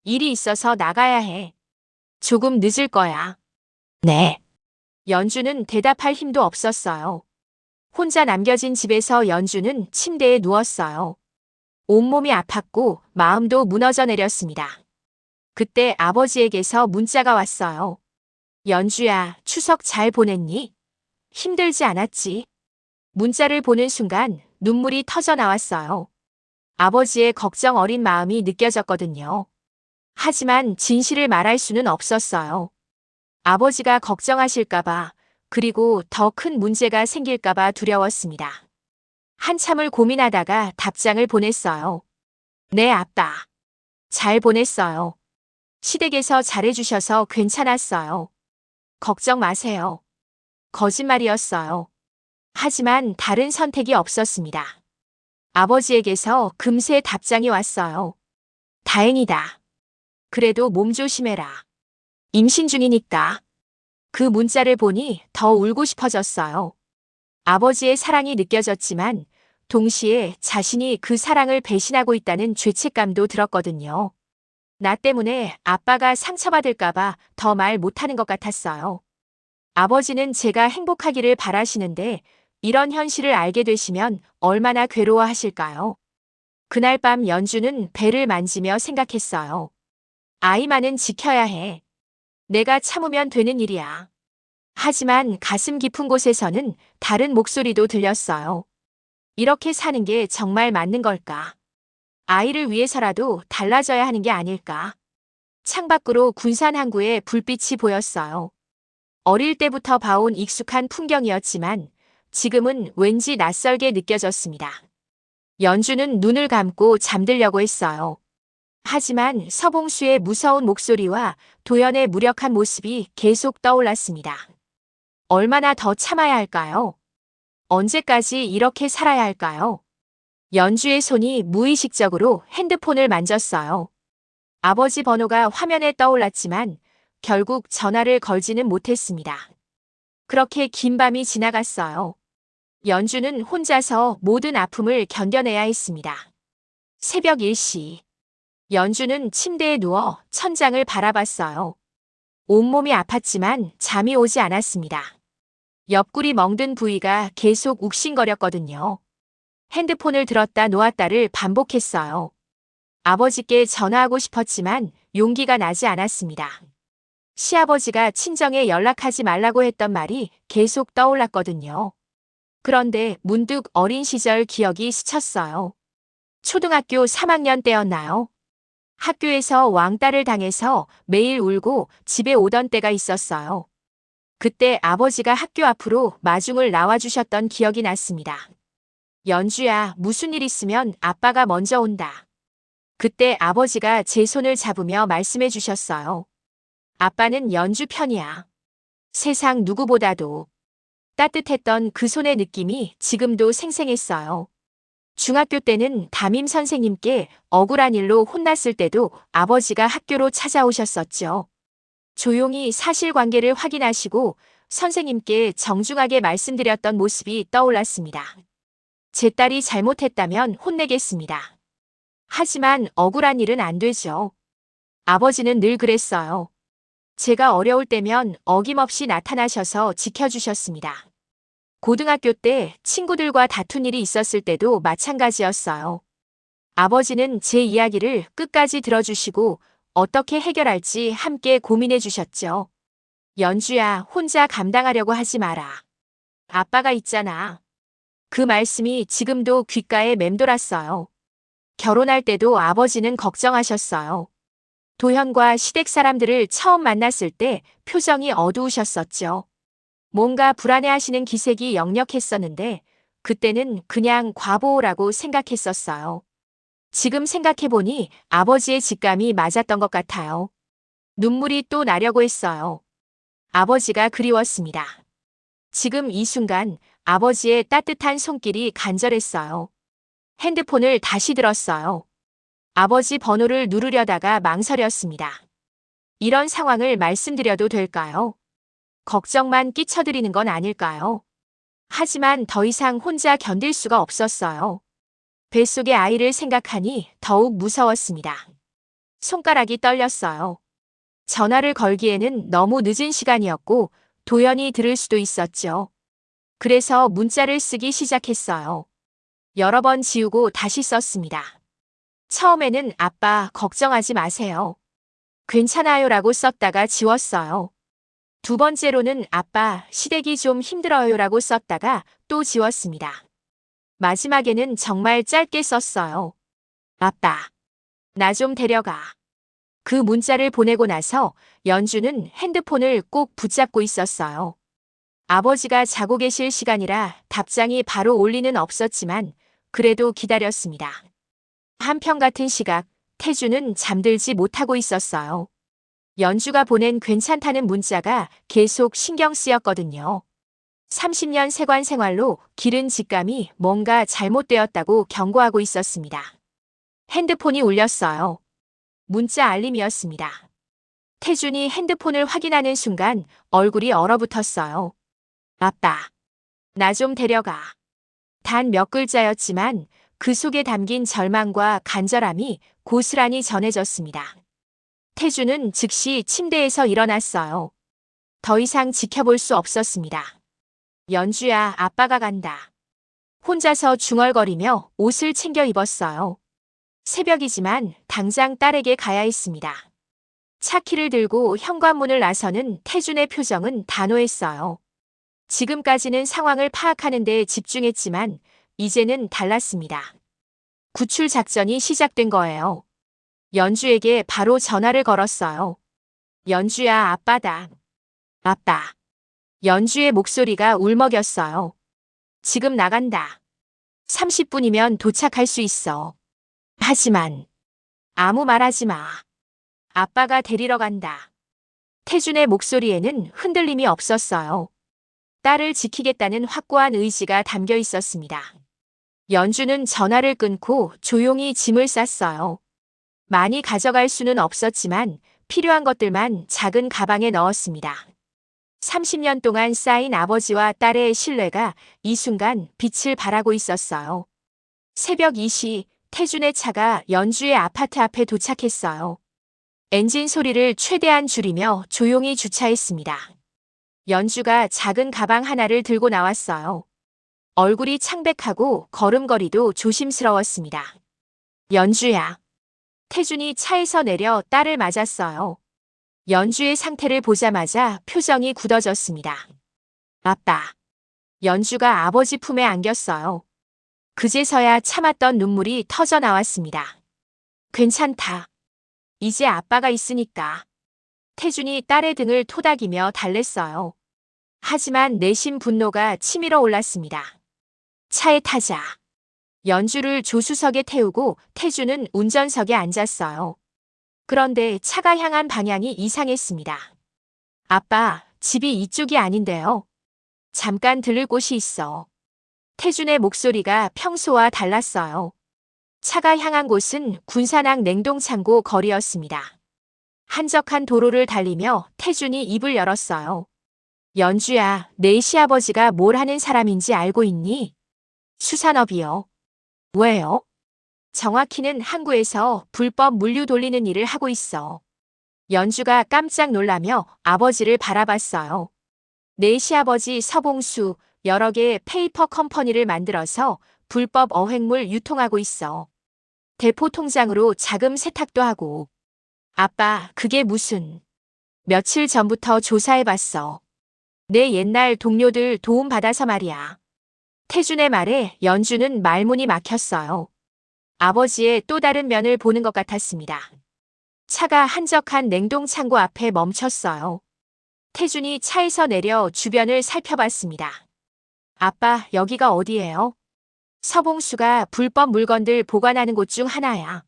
일이 있어서 나가야 해. 조금 늦을 거야. 네. 연주는 대답할 힘도 없었어요. 혼자 남겨진 집에서 연주는 침대에 누웠어요. 온몸이 아팠고 마음도 무너져 내렸습니다. 그때 아버지에게서 문자가 왔어요. 연주야, 추석 잘 보냈니? 힘들지 않았지? 문자를 보는 순간 눈물이 터져 나왔어요. 아버지의 걱정 어린 마음이 느껴졌거든요. 하지만 진실을 말할 수는 없었어요. 아버지가 걱정하실까봐, 그리고 더 큰 문제가 생길까봐 두려웠습니다. 한참을 고민하다가 답장을 보냈어요. 네, 아빠. 잘 보냈어요. 시댁에서 잘해주셔서 괜찮았어요. 걱정 마세요. 거짓말이었어요. 하지만 다른 선택이 없었습니다. 아버지에게서 금세 답장이 왔어요. 다행이다. 그래도 몸 조심해라. 임신 중이니까. 그 문자를 보니 더 울고 싶어졌어요. 아버지의 사랑이 느껴졌지만 동시에 자신이 그 사랑을 배신하고 있다는 죄책감도 들었거든요. 나 때문에 아빠가 상처받을까봐 더 말 못하는 것 같았어요. 아버지는 제가 행복하기를 바라시는데 이런 현실을 알게 되시면 얼마나 괴로워하실까요? 그날 밤 연주는 배를 만지며 생각했어요. 아이만은 지켜야 해. 내가 참으면 되는 일이야. 하지만 가슴 깊은 곳에서는 다른 목소리도 들렸어요. 이렇게 사는 게 정말 맞는 걸까? 아이를 위해서라도 달라져야 하는 게 아닐까? 창밖으로 군산 항구에 불빛이 보였어요. 어릴 때부터 봐온 익숙한 풍경이었지만 지금은 왠지 낯설게 느껴졌습니다. 연주는 눈을 감고 잠들려고 했어요. 하지만 서봉수의 무서운 목소리와 도연의 무력한 모습이 계속 떠올랐습니다. 얼마나 더 참아야 할까요? 언제까지 이렇게 살아야 할까요? 연주의 손이 무의식적으로 핸드폰을 만졌어요. 아버지 번호가 화면에 떠올랐지만 결국 전화를 걸지는 못했습니다. 그렇게 긴 밤이 지나갔어요. 연주는 혼자서 모든 아픔을 견뎌내야 했습니다. 새벽 1시. 연주는 침대에 누워 천장을 바라봤어요. 온몸이 아팠지만 잠이 오지 않았습니다. 옆구리 멍든 부위가 계속 욱신거렸거든요. 핸드폰을 들었다 놓았다를 반복했어요. 아버지께 전화하고 싶었지만 용기가 나지 않았습니다. 시아버지가 친정에 연락하지 말라고 했던 말이 계속 떠올랐거든요. 그런데 문득 어린 시절 기억이 스쳤어요. 초등학교 3학년 때였나요? 학교에서 왕따를 당해서 매일 울고 집에 오던 때가 있었어요. 그때 아버지가 학교 앞으로 마중을 나와주셨던 기억이 났습니다. 연주야, 무슨 일 있으면 아빠가 먼저 온다. 그때 아버지가 제 손을 잡으며 말씀해 주셨어요. 아빠는 연주 편이야. 세상 누구보다도. 따뜻했던 그 손의 느낌이 지금도 생생했어요. 중학교 때는 담임 선생님께 억울한 일로 혼났을 때도 아버지가 학교로 찾아오셨었죠. 조용히 사실관계를 확인하시고 선생님께 정중하게 말씀드렸던 모습이 떠올랐습니다. 제 딸이 잘못했다면 혼내겠습니다. 하지만 억울한 일은 안 되죠. 아버지는 늘 그랬어요. 제가 어려울 때면 어김없이 나타나셔서 지켜주셨습니다. 고등학교 때 친구들과 다툰 일이 있었을 때도 마찬가지였어요. 아버지는 제 이야기를 끝까지 들어주시고 어떻게 해결할지 함께 고민해 주셨죠. 연주야, 혼자 감당하려고 하지 마라. 아빠가 있잖아. 그 말씀이 지금도 귓가에 맴돌았어요. 결혼할 때도 아버지는 걱정하셨어요. 도현과 시댁 사람들을 처음 만났을 때 표정이 어두우셨었죠. 뭔가 불안해하시는 기색이 역력했었는데 그때는 그냥 과보라고 생각했었어요. 지금 생각해보니 아버지의 직감이 맞았던 것 같아요. 눈물이 또 나려고 했어요. 아버지가 그리웠습니다. 지금 이 순간 아버지의 따뜻한 손길이 간절했어요. 핸드폰을 다시 들었어요. 아버지 번호를 누르려다가 망설였습니다. 이런 상황을 말씀드려도 될까요? 걱정만 끼쳐드리는 건 아닐까요? 하지만 더 이상 혼자 견딜 수가 없었어요. 뱃속의 아이를 생각하니 더욱 무서웠습니다. 손가락이 떨렸어요. 전화를 걸기에는 너무 늦은 시간이었고 도연이 들을 수도 있었죠. 그래서 문자를 쓰기 시작했어요. 여러 번 지우고 다시 썼습니다. 처음에는 아빠 걱정하지 마세요. 괜찮아요라고 썼다가 지웠어요. 두 번째로는 아빠 시댁이 좀 힘들어요라고 썼다가 또 지웠습니다. 마지막에는 정말 짧게 썼어요. 아빠, 나 좀 데려가. 그 문자를 보내고 나서 연주는 핸드폰을 꼭 붙잡고 있었어요. 아버지가 자고 계실 시간이라 답장이 바로 올 리는 없었지만 그래도 기다렸습니다. 한편 같은 시각, 태주는 잠들지 못하고 있었어요. 연주가 보낸 괜찮다는 문자가 계속 신경 쓰였거든요. 30년 세관 생활로 기른 직감이 뭔가 잘못되었다고 경고하고 있었습니다. 핸드폰이 울렸어요. 문자 알림이었습니다. 태준이 핸드폰을 확인하는 순간 얼굴이 얼어붙었어요. 아빠, 나 좀 데려가. 단 몇 글자였지만 그 속에 담긴 절망과 간절함이 고스란히 전해졌습니다. 태준은 즉시 침대에서 일어났어요. 더 이상 지켜볼 수 없었습니다. 연주야, 아빠가 간다. 혼자서 중얼거리며 옷을 챙겨 입었어요. 새벽이지만 당장 딸에게 가야 했습니다. 차키를 들고 현관문을 나서는 태준의 표정은 단호했어요. 지금까지는 상황을 파악하는 데 집중했지만 이제는 달랐습니다. 구출 작전이 시작된 거예요. 연주에게 바로 전화를 걸었어요. 연주야, 아빠다. 아빠. 연주의 목소리가 울먹였어요. 지금 나간다. 30분이면 도착할 수 있어. 하지만 아무 말 하지 마. 아빠가 데리러 간다. 태준의 목소리에는 흔들림이 없었어요. 딸을 지키겠다는 확고한 의지가 담겨 있었습니다. 연주는 전화를 끊고 조용히 짐을 쌌어요. 많이 가져갈 수는 없었지만 필요한 것들만 작은 가방에 넣었습니다. 30년 동안 쌓인 아버지와 딸의 신뢰가 이 순간 빛을 발하고 있었어요. 새벽 2시 태준의 차가 연주의 아파트 앞에 도착했어요. 엔진 소리를 최대한 줄이며 조용히 주차했습니다. 연주가 작은 가방 하나를 들고 나왔어요. 얼굴이 창백하고 걸음걸이도 조심스러웠습니다. 연주야. 태준이 차에서 내려 딸을 맞았어요. 연주의 상태를 보자마자 표정이 굳어졌습니다. 아빠. 연주가 아버지 품에 안겼어요. 그제서야 참았던 눈물이 터져 나왔습니다. 괜찮다. 이제 아빠가 있으니까. 태준이 딸의 등을 토닥이며 달랬어요. 하지만 내심 분노가 치밀어 올랐습니다. 차에 타자. 연주를 조수석에 태우고 태준은 운전석에 앉았어요. 그런데 차가 향한 방향이 이상했습니다. 아빠, 집이 이쪽이 아닌데요. 잠깐 들를 곳이 있어. 태준의 목소리가 평소와 달랐어요. 차가 향한 곳은 군산항 냉동창고 거리였습니다. 한적한 도로를 달리며 태준이 입을 열었어요. 연주야, 내 시아버지가 뭘 하는 사람인지 알고 있니? 수산업이요. 왜요? 정확히는 항구에서 불법 물류 돌리는 일을 하고 있어. 연주가 깜짝 놀라며 아버지를 바라봤어요. 내 시아버지 서봉수 여러 개의 페이퍼 컴퍼니를 만들어서 불법 어획물 유통하고 있어. 대포 통장으로 자금 세탁도 하고. 아빠, 그게 무슨. 며칠 전부터 조사해봤어. 내 옛날 동료들 도움받아서 말이야. 태준의 말에 연주는 말문이 막혔어요. 아버지의 또 다른 면을 보는 것 같았습니다. 차가 한적한 냉동창고 앞에 멈췄어요. 태준이 차에서 내려 주변을 살펴봤습니다. 아빠, 여기가 어디예요? 서봉수가 불법 물건들 보관하는 곳 중 하나야.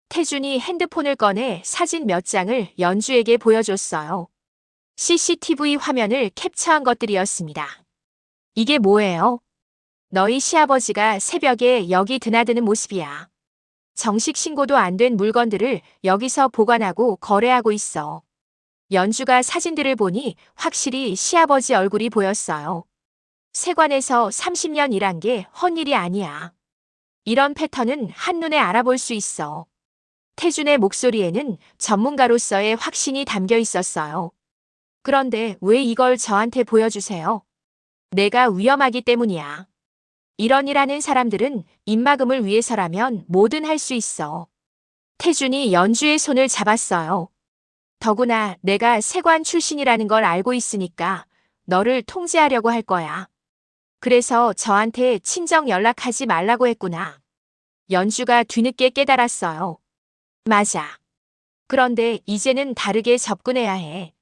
태준이 핸드폰을 꺼내 사진 몇 장을 연주에게 보여줬어요. CCTV 화면을 캡처한 것들이었습니다. 이게 뭐예요? 너희 시아버지가 새벽에 여기 드나드는 모습이야. 정식 신고도 안 된 물건들을 여기서 보관하고 거래하고 있어. 연주가 사진들을 보니 확실히 시아버지 얼굴이 보였어요. 세관에서 30년 일한 게 헛일이 아니야. 이런 패턴은 한눈에 알아볼 수 있어. 태준의 목소리에는 전문가로서의 확신이 담겨 있었어요. 그런데 왜 이걸 저한테 보여주세요? 내가 위험하기 때문이야. 이런 일 하는 사람들은 입막음을 위해서라면 뭐든 할 수 있어. 태준이 연주의 손을 잡았어요. 더구나 내가 세관 출신이라는 걸 알고 있으니까 너를 통제하려고 할 거야. 그래서 저한테 친정 연락하지 말라고 했구나. 연주가 뒤늦게 깨달았어요. 맞아. 그런데 이제는 다르게 접근해야 해.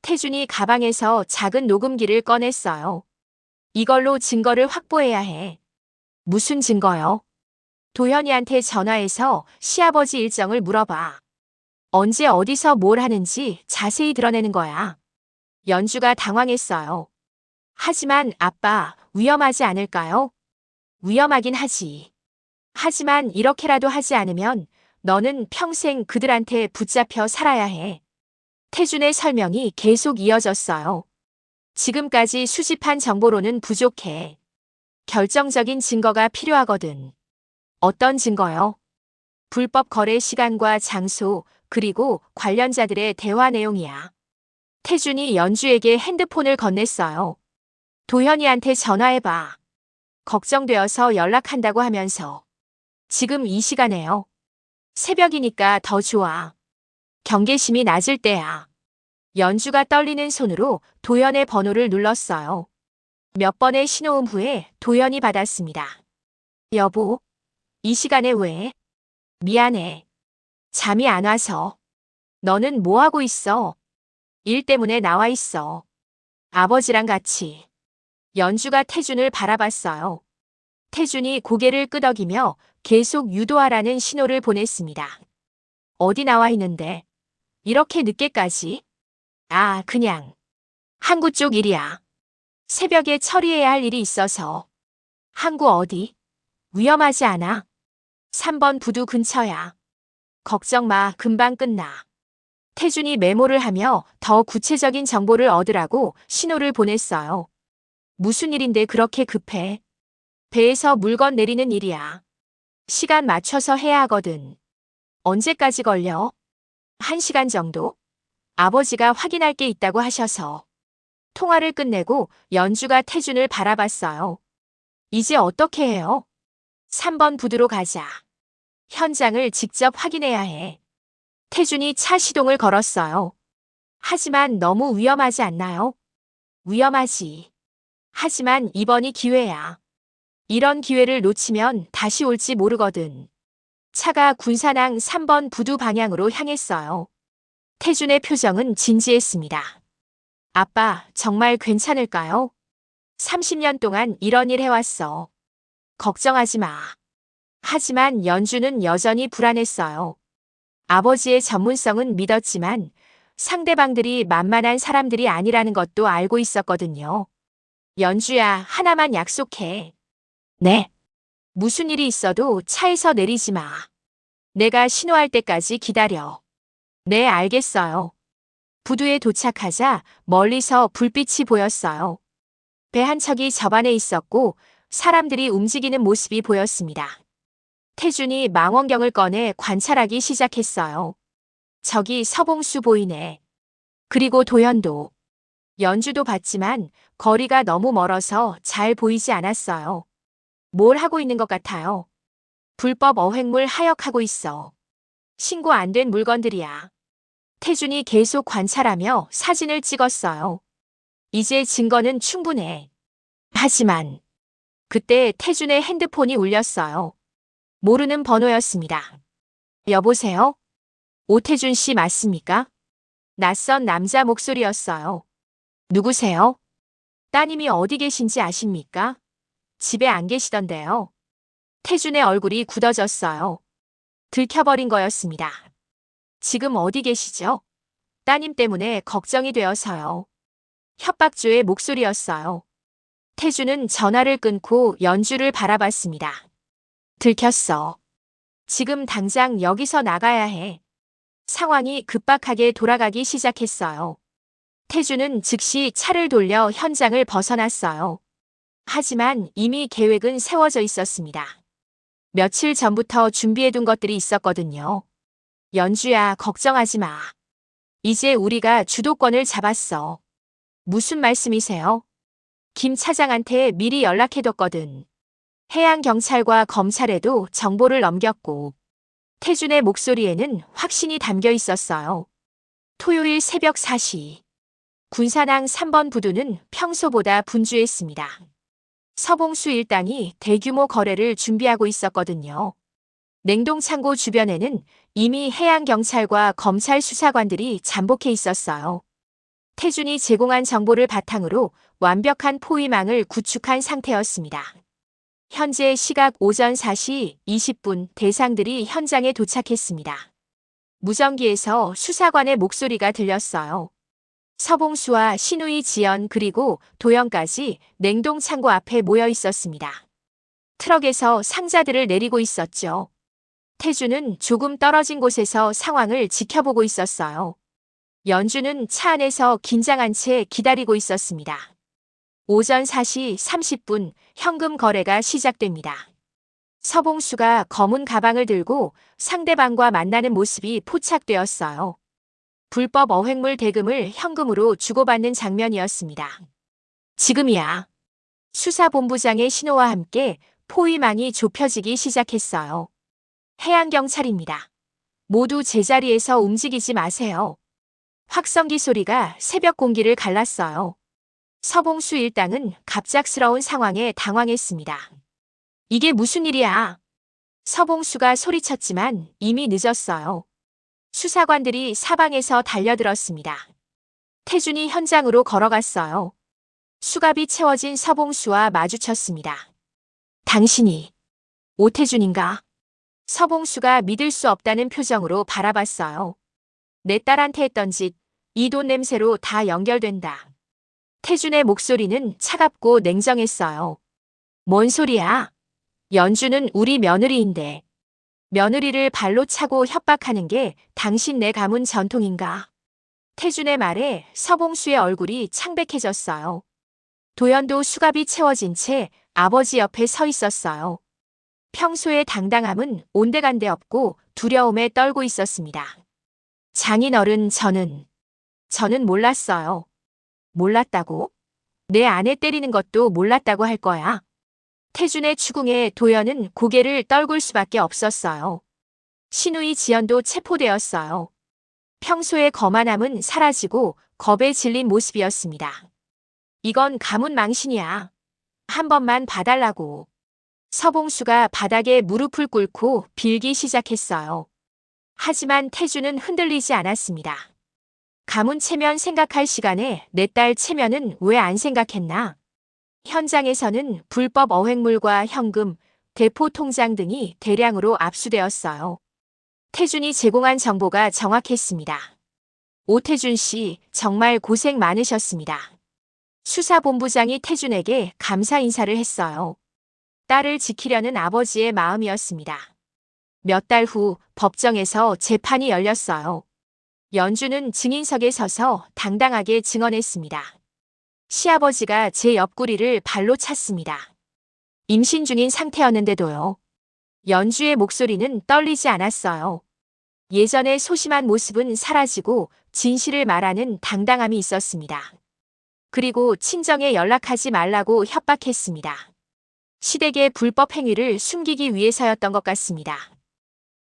태준이 가방에서 작은 녹음기를 꺼냈어요. 이걸로 증거를 확보해야 해. 무슨 증거요? 도현이한테 전화해서 시아버지 일정을 물어봐. 언제 어디서 뭘 하는지 자세히 드러내는 거야. 연주가 당황했어요. 하지만 아빠, 위험하지 않을까요? 위험하긴 하지. 하지만 이렇게라도 하지 않으면 너는 평생 그들한테 붙잡혀 살아야 해. 태준의 설명이 계속 이어졌어요. 지금까지 수집한 정보로는 부족해. 결정적인 증거가 필요하거든. 어떤 증거요? 불법 거래 시간과 장소, 그리고 관련자들의 대화 내용이야. 태준이 연주에게 핸드폰을 건넸어요. 도현이한테 전화해봐. 걱정되어서 연락한다고 하면서. 지금 이 시간에요. 새벽이니까 더 좋아. 경계심이 낮을 때야. 연주가 떨리는 손으로 도현의 번호를 눌렀어요. 몇 번의 신호음 후에 도현이 받았습니다. 여보, 이 시간에 왜? 미안해. 잠이 안 와서. 너는 뭐 하고 있어? 일 때문에 나와 있어. 아버지랑 같이. 연주가 태준을 바라봤어요. 태준이 고개를 끄덕이며 계속 유도하라는 신호를 보냈습니다. 어디 나와 있는데? 이렇게 늦게까지? 아, 그냥. 항구 쪽 일이야. 새벽에 처리해야 할 일이 있어서. 항구 어디? 위험하지 않아? 3번 부두 근처야. 걱정 마, 금방 끝나. 태준이 메모를 하며 더 구체적인 정보를 얻으라고 신호를 보냈어요. 무슨 일인데 그렇게 급해? 배에서 물건 내리는 일이야. 시간 맞춰서 해야 하거든. 언제까지 걸려? 1시간 정도? 아버지가 확인할 게 있다고 하셔서. 통화를 끝내고 연주가 태준을 바라봤어요. 이제 어떻게 해요? 3번 부두로 가자. 현장을 직접 확인해야 해. 태준이 차 시동을 걸었어요. 하지만 너무 위험하지 않나요? 위험하지. 하지만 이번이 기회야. 이런 기회를 놓치면 다시 올지 모르거든. 차가 군산항 3번 부두 방향으로 향했어요. 태준의 표정은 진지했습니다. 아빠, 정말 괜찮을까요? 30년 동안 이런 일 해왔어. 걱정하지 마. 하지만 연주는 여전히 불안했어요. 아버지의 전문성은 믿었지만 상대방들이 만만한 사람들이 아니라는 것도 알고 있었거든요. 연주야, 하나만 약속해. 네. 무슨 일이 있어도 차에서 내리지 마. 내가 신호할 때까지 기다려. 네, 알겠어요. 부두에 도착하자 멀리서 불빛이 보였어요. 배 한 척이 접안에 있었고 사람들이 움직이는 모습이 보였습니다. 태준이 망원경을 꺼내 관찰하기 시작했어요. 저기 서봉수 보이네. 그리고 도현도. 연주도 봤지만 거리가 너무 멀어서 잘 보이지 않았어요. 뭘 하고 있는 것 같아요? 불법 어획물 하역하고 있어. 신고 안 된 물건들이야. 태준이 계속 관찰하며 사진을 찍었어요. 이제 증거는 충분해. 하지만 그때 태준의 핸드폰이 울렸어요. 모르는 번호였습니다. 여보세요? 오태준 씨 맞습니까? 낯선 남자 목소리였어요. 누구세요? 따님이 어디 계신지 아십니까? 집에 안 계시던데요. 태준의 얼굴이 굳어졌어요. 들켜버린 거였습니다. 지금 어디 계시죠? 따님 때문에 걱정이 되어서요. 협박조의 목소리였어요. 태준은 전화를 끊고 연주를 바라봤습니다. 들켰어. 지금 당장 여기서 나가야 해. 상황이 급박하게 돌아가기 시작했어요. 태준은 즉시 차를 돌려 현장을 벗어났어요. 하지만 이미 계획은 세워져 있었습니다. 며칠 전부터 준비해둔 것들이 있었거든요. 연주야, 걱정하지 마. 이제 우리가 주도권을 잡았어. 무슨 말씀이세요? 김 차장한테 미리 연락해뒀거든. 해양경찰과 검찰에도 정보를 넘겼고 태준의 목소리에는 확신이 담겨 있었어요. 토요일 새벽 4시. 군산항 3번 부두는 평소보다 분주했습니다. 서봉수 일당이 대규모 거래를 준비하고 있었거든요. 냉동창고 주변에는 이미 해양경찰과 검찰 수사관들이 잠복해 있었어요. 태준이 제공한 정보를 바탕으로 완벽한 포위망을 구축한 상태였습니다. 현재 시각 오전 4시 20분 대상들이 현장에 도착했습니다. 무전기에서 수사관의 목소리가 들렸어요. 서봉수와 신우이, 지연 그리고 도연까지 냉동창고 앞에 모여 있었습니다. 트럭에서 상자들을 내리고 있었죠. 태주는 조금 떨어진 곳에서 상황을 지켜보고 있었어요. 연주는 차 안에서 긴장한 채 기다리고 있었습니다. 오전 4시 30분 현금 거래가 시작됩니다. 서봉수가 검은 가방을 들고 상대방과 만나는 모습이 포착되었어요. 불법 어획물 대금을 현금으로 주고받는 장면이었습니다. 지금이야. 수사본부장의 신호와 함께 포위망이 좁혀지기 시작했어요. 해양경찰입니다. 모두 제자리에서 움직이지 마세요. 확성기 소리가 새벽 공기를 갈랐어요. 서봉수 일당은 갑작스러운 상황에 당황했습니다. 이게 무슨 일이야? 서봉수가 소리쳤지만 이미 늦었어요. 수사관들이 사방에서 달려들었습니다. 태준이 현장으로 걸어갔어요. 수갑이 채워진 서봉수와 마주쳤습니다. 당신이 오태준인가? 서봉수가 믿을 수 없다는 표정으로 바라봤어요. 내 딸한테 했던 짓, 이 돈 냄새로 다 연결된다. 태준의 목소리는 차갑고 냉정했어요. 뭔 소리야? 연주는 우리 며느리인데. 며느리를 발로 차고 협박하는 게 당신 내 가문 전통인가? 태준의 말에 서봉수의 얼굴이 창백해졌어요. 도연도 수갑이 채워진 채 아버지 옆에 서 있었어요. 평소의 당당함은 온데간데 없고 두려움에 떨고 있었습니다. 장인어른, 저는 몰랐어요. 몰랐다고? 내 아내 때리는 것도 몰랐다고 할 거야. 태준의 추궁에 도연은 고개를 떨굴 수밖에 없었어요. 신우이, 지연도 체포되었어요. 평소의 거만함은 사라지고 겁에 질린 모습이었습니다. 이건 가문 망신이야. 한 번만 봐달라고. 서봉수가 바닥에 무릎을 꿇고 빌기 시작했어요. 하지만 태준은 흔들리지 않았습니다. 가문 체면 생각할 시간에 내 딸 체면은 왜 안 생각했나? 현장에서는 불법 어획물과 현금, 대포 통장 등이 대량으로 압수되었어요. 태준이 제공한 정보가 정확했습니다. 오태준 씨, 정말 고생 많으셨습니다. 수사본부장이 태준에게 감사 인사를 했어요. 딸을 지키려는 아버지의 마음이었습니다. 몇 달 후 법정에서 재판이 열렸어요. 연주는 증인석에 서서 당당하게 증언했습니다. 시아버지가 제 옆구리를 발로 찼습니다. 임신 중인 상태였는데도요. 연주의 목소리는 떨리지 않았어요. 예전의 소심한 모습은 사라지고 진실을 말하는 당당함이 있었습니다. 그리고 친정에 연락하지 말라고 협박했습니다. 시댁의 불법 행위를 숨기기 위해서였던 것 같습니다.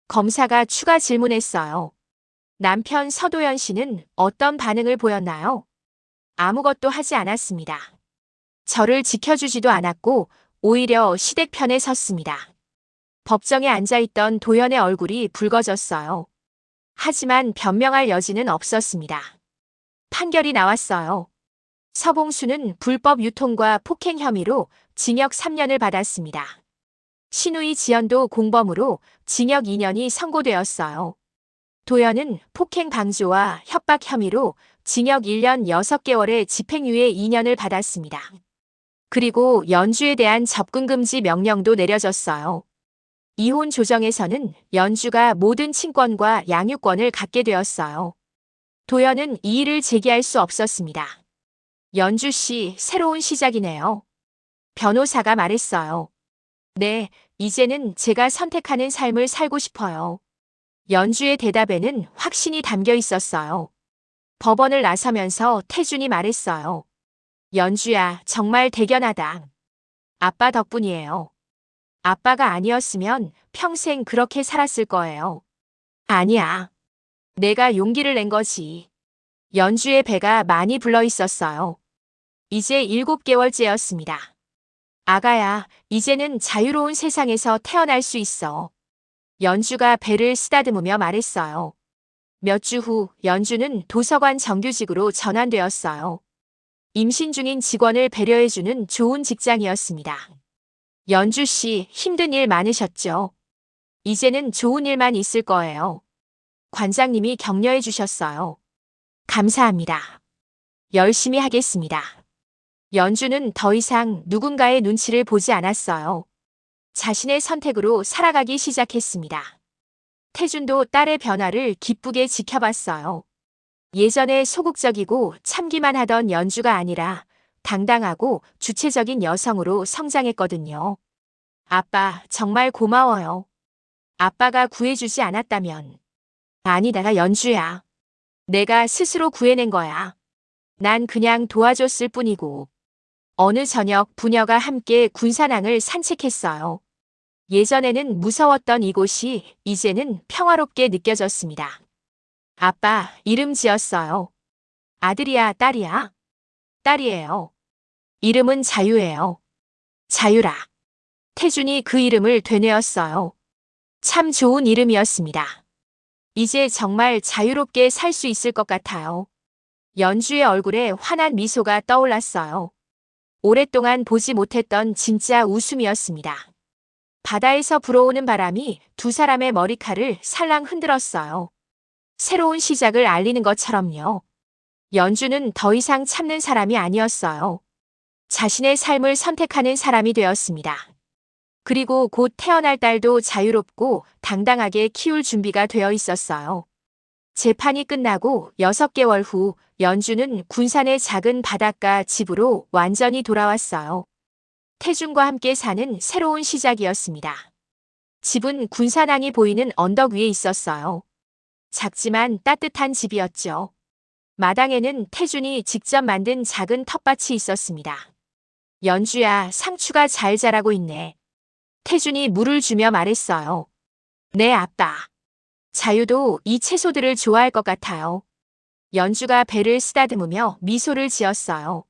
검사가 추가 질문했어요. 남편 서도연 씨는 어떤 반응을 보였나요? 아무것도 하지 않았습니다. 저를 지켜주지도 않았고 오히려 시댁 편에 섰습니다. 법정에 앉아있던 도연의 얼굴이 붉어졌어요. 하지만 변명할 여지는 없었습니다. 판결이 나왔어요. 서봉수는 불법 유통과 폭행 혐의로 징역 3년을 받았습니다. 신우이, 지연도 공범으로 징역 2년이 선고되었어요. 도연은 폭행 방조와 협박 혐의로 징역 1년 6개월의 집행유예 2년을 받았습니다. 그리고 연주에 대한 접근금지 명령도 내려졌어요. 이혼 조정에서는 연주가 모든 친권과 양육권을 갖게 되었어요. 도연은 이의를 제기할 수 없었습니다. 연주 씨, 새로운 시작이네요. 변호사가 말했어요. 네, 이제는 제가 선택하는 삶을 살고 싶어요. 연주의 대답에는 확신이 담겨 있었어요. 법원을 나서면서 태준이 말했어요. 연주야, 정말 대견하다. 아빠 덕분이에요. 아빠가 아니었으면 평생 그렇게 살았을 거예요. 아니야. 내가 용기를 낸 거지. 연주의 배가 많이 불러 있었어요. 이제 7개월째였습니다. 아가야, 이제는 자유로운 세상에서 태어날 수 있어. 연주가 배를 쓰다듬으며 말했어요. 몇 주 후 연주는 도서관 정규직으로 전환되었어요. 임신 중인 직원을 배려해주는 좋은 직장이었습니다. 연주 씨, 힘든 일 많으셨죠? 이제는 좋은 일만 있을 거예요. 관장님이 격려해 주셨어요. 감사합니다. 열심히 하겠습니다. 연주는 더 이상 누군가의 눈치를 보지 않았어요. 자신의 선택으로 살아가기 시작했습니다. 태준도 딸의 변화를 기쁘게 지켜봤어요. 예전에 소극적이고 참기만 하던 연주가 아니라 당당하고 주체적인 여성으로 성장했거든요. 아빠, 정말 고마워요. 아빠가 구해주지 않았다면. 아니다, 연주야. 내가 스스로 구해낸 거야. 난 그냥 도와줬을 뿐이고. 어느 저녁 부녀가 함께 군산항을 산책했어요. 예전에는 무서웠던 이곳이 이제는 평화롭게 느껴졌습니다. 아빠, 이름 지었어요. 아들이야, 딸이야? 딸이에요. 이름은 자유예요. 자유라. 태준이 그 이름을 되뇌었어요. 참 좋은 이름이었습니다. 이제 정말 자유롭게 살 수 있을 것 같아요. 연주의 얼굴에 환한 미소가 떠올랐어요. 오랫동안 보지 못했던 진짜 웃음이었습니다. 바다에서 불어오는 바람이 두 사람의 머리칼을 살랑 흔들었어요. 새로운 시작을 알리는 것처럼요. 연주는 더 이상 참는 사람이 아니었어요. 자신의 삶을 선택하는 사람이 되었습니다. 그리고 곧 태어날 딸도 자유롭고 당당하게 키울 준비가 되어 있었어요. 재판이 끝나고 6개월 후 연주는 군산의 작은 바닷가 집으로 완전히 돌아왔어요. 태준과 함께 사는 새로운 시작이었습니다. 집은 군산항이 보이는 언덕 위에 있었어요. 작지만 따뜻한 집이었죠. 마당에는 태준이 직접 만든 작은 텃밭이 있었습니다. 연주야, 상추가 잘 자라고 있네. 태준이 물을 주며 말했어요. 네, 아빠. 자유도 이 채소들을 좋아할 것 같아요. 연주가 배를 쓰다듬으며 미소를 지었어요.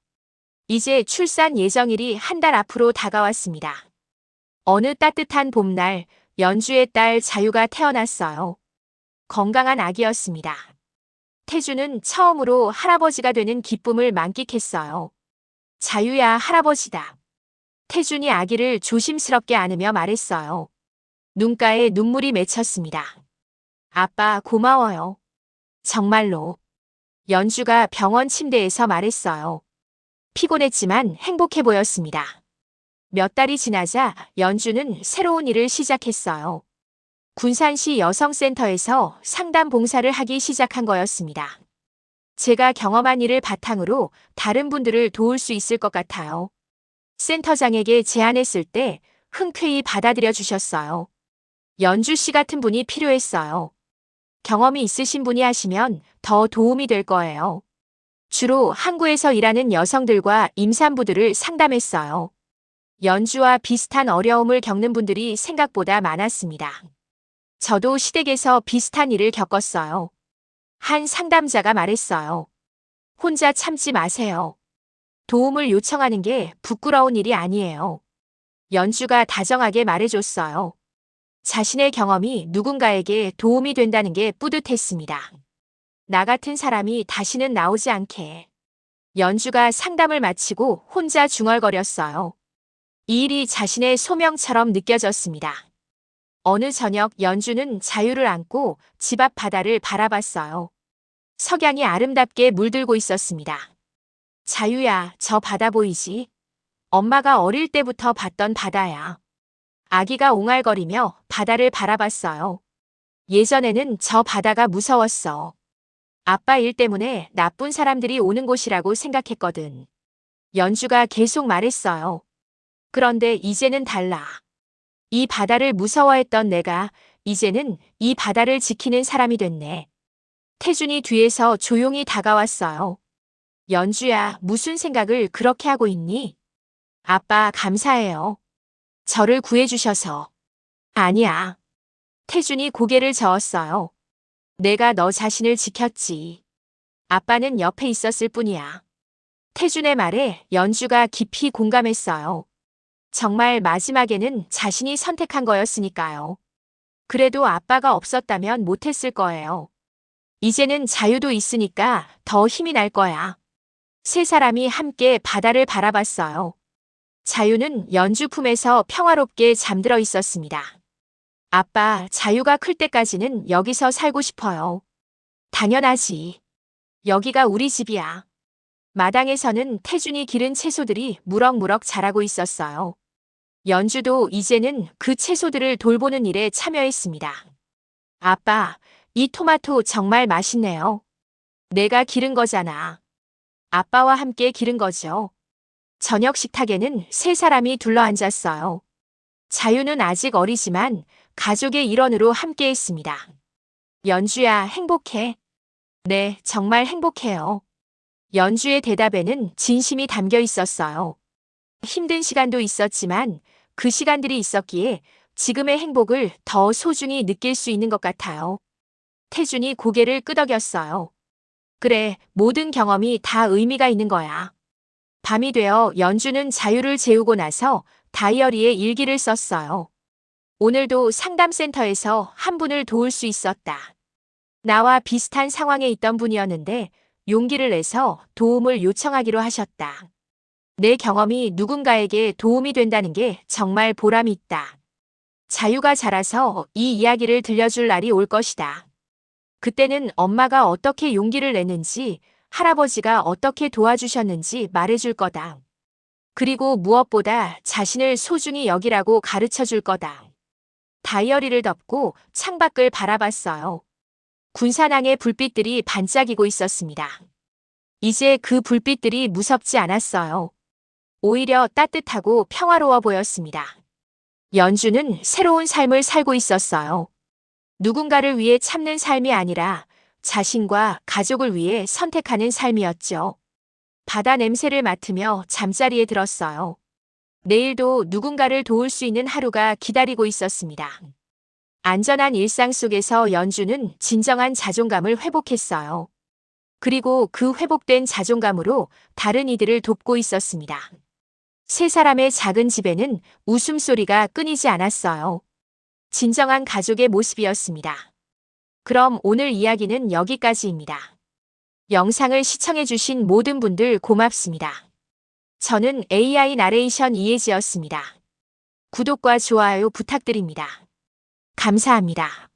이제 출산 예정일이 한 달 앞으로 다가왔습니다. 어느 따뜻한 봄날, 연주의 딸 자유가 태어났어요. 건강한 아기였습니다. 태주는 처음으로 할아버지가 되는 기쁨을 만끽했어요. 자유야, 할아버지다. 태준이 아기를 조심스럽게 안으며 말했어요. 눈가에 눈물이 맺혔습니다. 아빠, 고마워요. 정말로. 연주가 병원 침대에서 말했어요. 피곤했지만 행복해 보였습니다. 몇 달이 지나자 연주는 새로운 일을 시작했어요. 군산시 여성센터에서 상담 봉사를 하기 시작한 거였습니다. 제가 경험한 일을 바탕으로 다른 분들을 도울 수 있을 것 같아요. 센터장에게 제안했을 때 흔쾌히 받아들여 주셨어요. 연주 씨 같은 분이 필요했어요. 경험이 있으신 분이 하시면 더 도움이 될 거예요. 주로 항구에서 일하는 여성들과 임산부들을 상담했어요. 연주와 비슷한 어려움을 겪는 분들이 생각보다 많았습니다. 저도 시댁에서 비슷한 일을 겪었어요. 한 상담자가 말했어요. 혼자 참지 마세요. 도움을 요청하는 게 부끄러운 일이 아니에요. 연주가 다정하게 말해줬어요. 자신의 경험이 누군가에게 도움이 된다는 게 뿌듯했습니다. 나 같은 사람이 다시는 나오지 않게. 연주가 상담을 마치고 혼자 중얼거렸어요. 이 일이 자신의 소명처럼 느껴졌습니다. 어느 저녁 연주는 자유를 안고 집 앞 바다를 바라봤어요. 석양이 아름답게 물들고 있었습니다. 자유야, 저 바다 보이지? 엄마가 어릴 때부터 봤던 바다야. 아기가 옹알거리며 바다를 바라봤어요. 예전에는 저 바다가 무서웠어. 아빠 일 때문에 나쁜 사람들이 오는 곳이라고 생각했거든. 연주가 계속 말했어요. 그런데 이제는 달라. 이 바다를 무서워했던 내가 이제는 이 바다를 지키는 사람이 됐네. 태준이 뒤에서 조용히 다가왔어요. 연주야, 무슨 생각을 그렇게 하고 있니? 아빠, 감사해요. 저를 구해주셔서. 아니야. 태준이 고개를 저었어요. 내가 너 자신을 지켰지. 아빠는 옆에 있었을 뿐이야. 태준의 말에 연주가 깊이 공감했어요. 정말 마지막에는 자신이 선택한 거였으니까요. 그래도 아빠가 없었다면 못했을 거예요. 이제는 자유도 있으니까 더 힘이 날 거야. 세 사람이 함께 바다를 바라봤어요. 자유는 연주 품에서 평화롭게 잠들어 있었습니다. 아빠, 자유가 클 때까지는 여기서 살고 싶어요. 당연하지. 여기가 우리 집이야. 마당에서는 태준이 기른 채소들이 무럭무럭 자라고 있었어요. 연주도 이제는 그 채소들을 돌보는 일에 참여했습니다. 아빠, 이 토마토 정말 맛있네요. 내가 기른 거잖아. 아빠와 함께 기른 거죠. 저녁 식탁에는 세 사람이 둘러앉았어요. 자유는 아직 어리지만 가족의 일원으로 함께 했습니다. 연주야, 행복해. 네, 정말 행복해요. 연주의 대답에는 진심이 담겨 있었어요. 힘든 시간도 있었지만 그 시간들이 있었기에 지금의 행복을 더 소중히 느낄 수 있는 것 같아요. 태준이 고개를 끄덕였어요. 그래, 모든 경험이 다 의미가 있는 거야. 밤이 되어 연주는 자유를 재우고 나서 다이어리에 일기를 썼어요. 오늘도 상담센터에서 한 분을 도울 수 있었다. 나와 비슷한 상황에 있던 분이었는데 용기를 내서 도움을 요청하기로 하셨다. 내 경험이 누군가에게 도움이 된다는 게 정말 보람이 있다. 자유가 자라서 이 이야기를 들려줄 날이 올 것이다. 그때는 엄마가 어떻게 용기를 내는지, 할아버지가 어떻게 도와주셨는지 말해줄 거다. 그리고 무엇보다 자신을 소중히 여기라고 가르쳐 줄 거다. 다이어리를 덮고 창밖을 바라봤어요. 군산항의 불빛들이 반짝이고 있었습니다. 이제 그 불빛들이 무섭지 않았어요. 오히려 따뜻하고 평화로워 보였습니다. 연주는 새로운 삶을 살고 있었어요. 누군가를 위해 참는 삶이 아니라 자신과 가족을 위해 선택하는 삶이었죠. 바다 냄새를 맡으며 잠자리에 들었어요. 내일도 누군가를 도울 수 있는 하루가 기다리고 있었습니다. 안전한 일상 속에서 연주는 진정한 자존감을 회복했어요. 그리고 그 회복된 자존감으로 다른 이들을 돕고 있었습니다. 세 사람의 작은 집에는 웃음소리가 끊이지 않았어요. 진정한 가족의 모습이었습니다. 그럼 오늘 이야기는 여기까지입니다. 영상을 시청해주신 모든 분들 고맙습니다. 저는 AI 나레이션 이혜지였습니다. 구독과 좋아요 부탁드립니다. 감사합니다.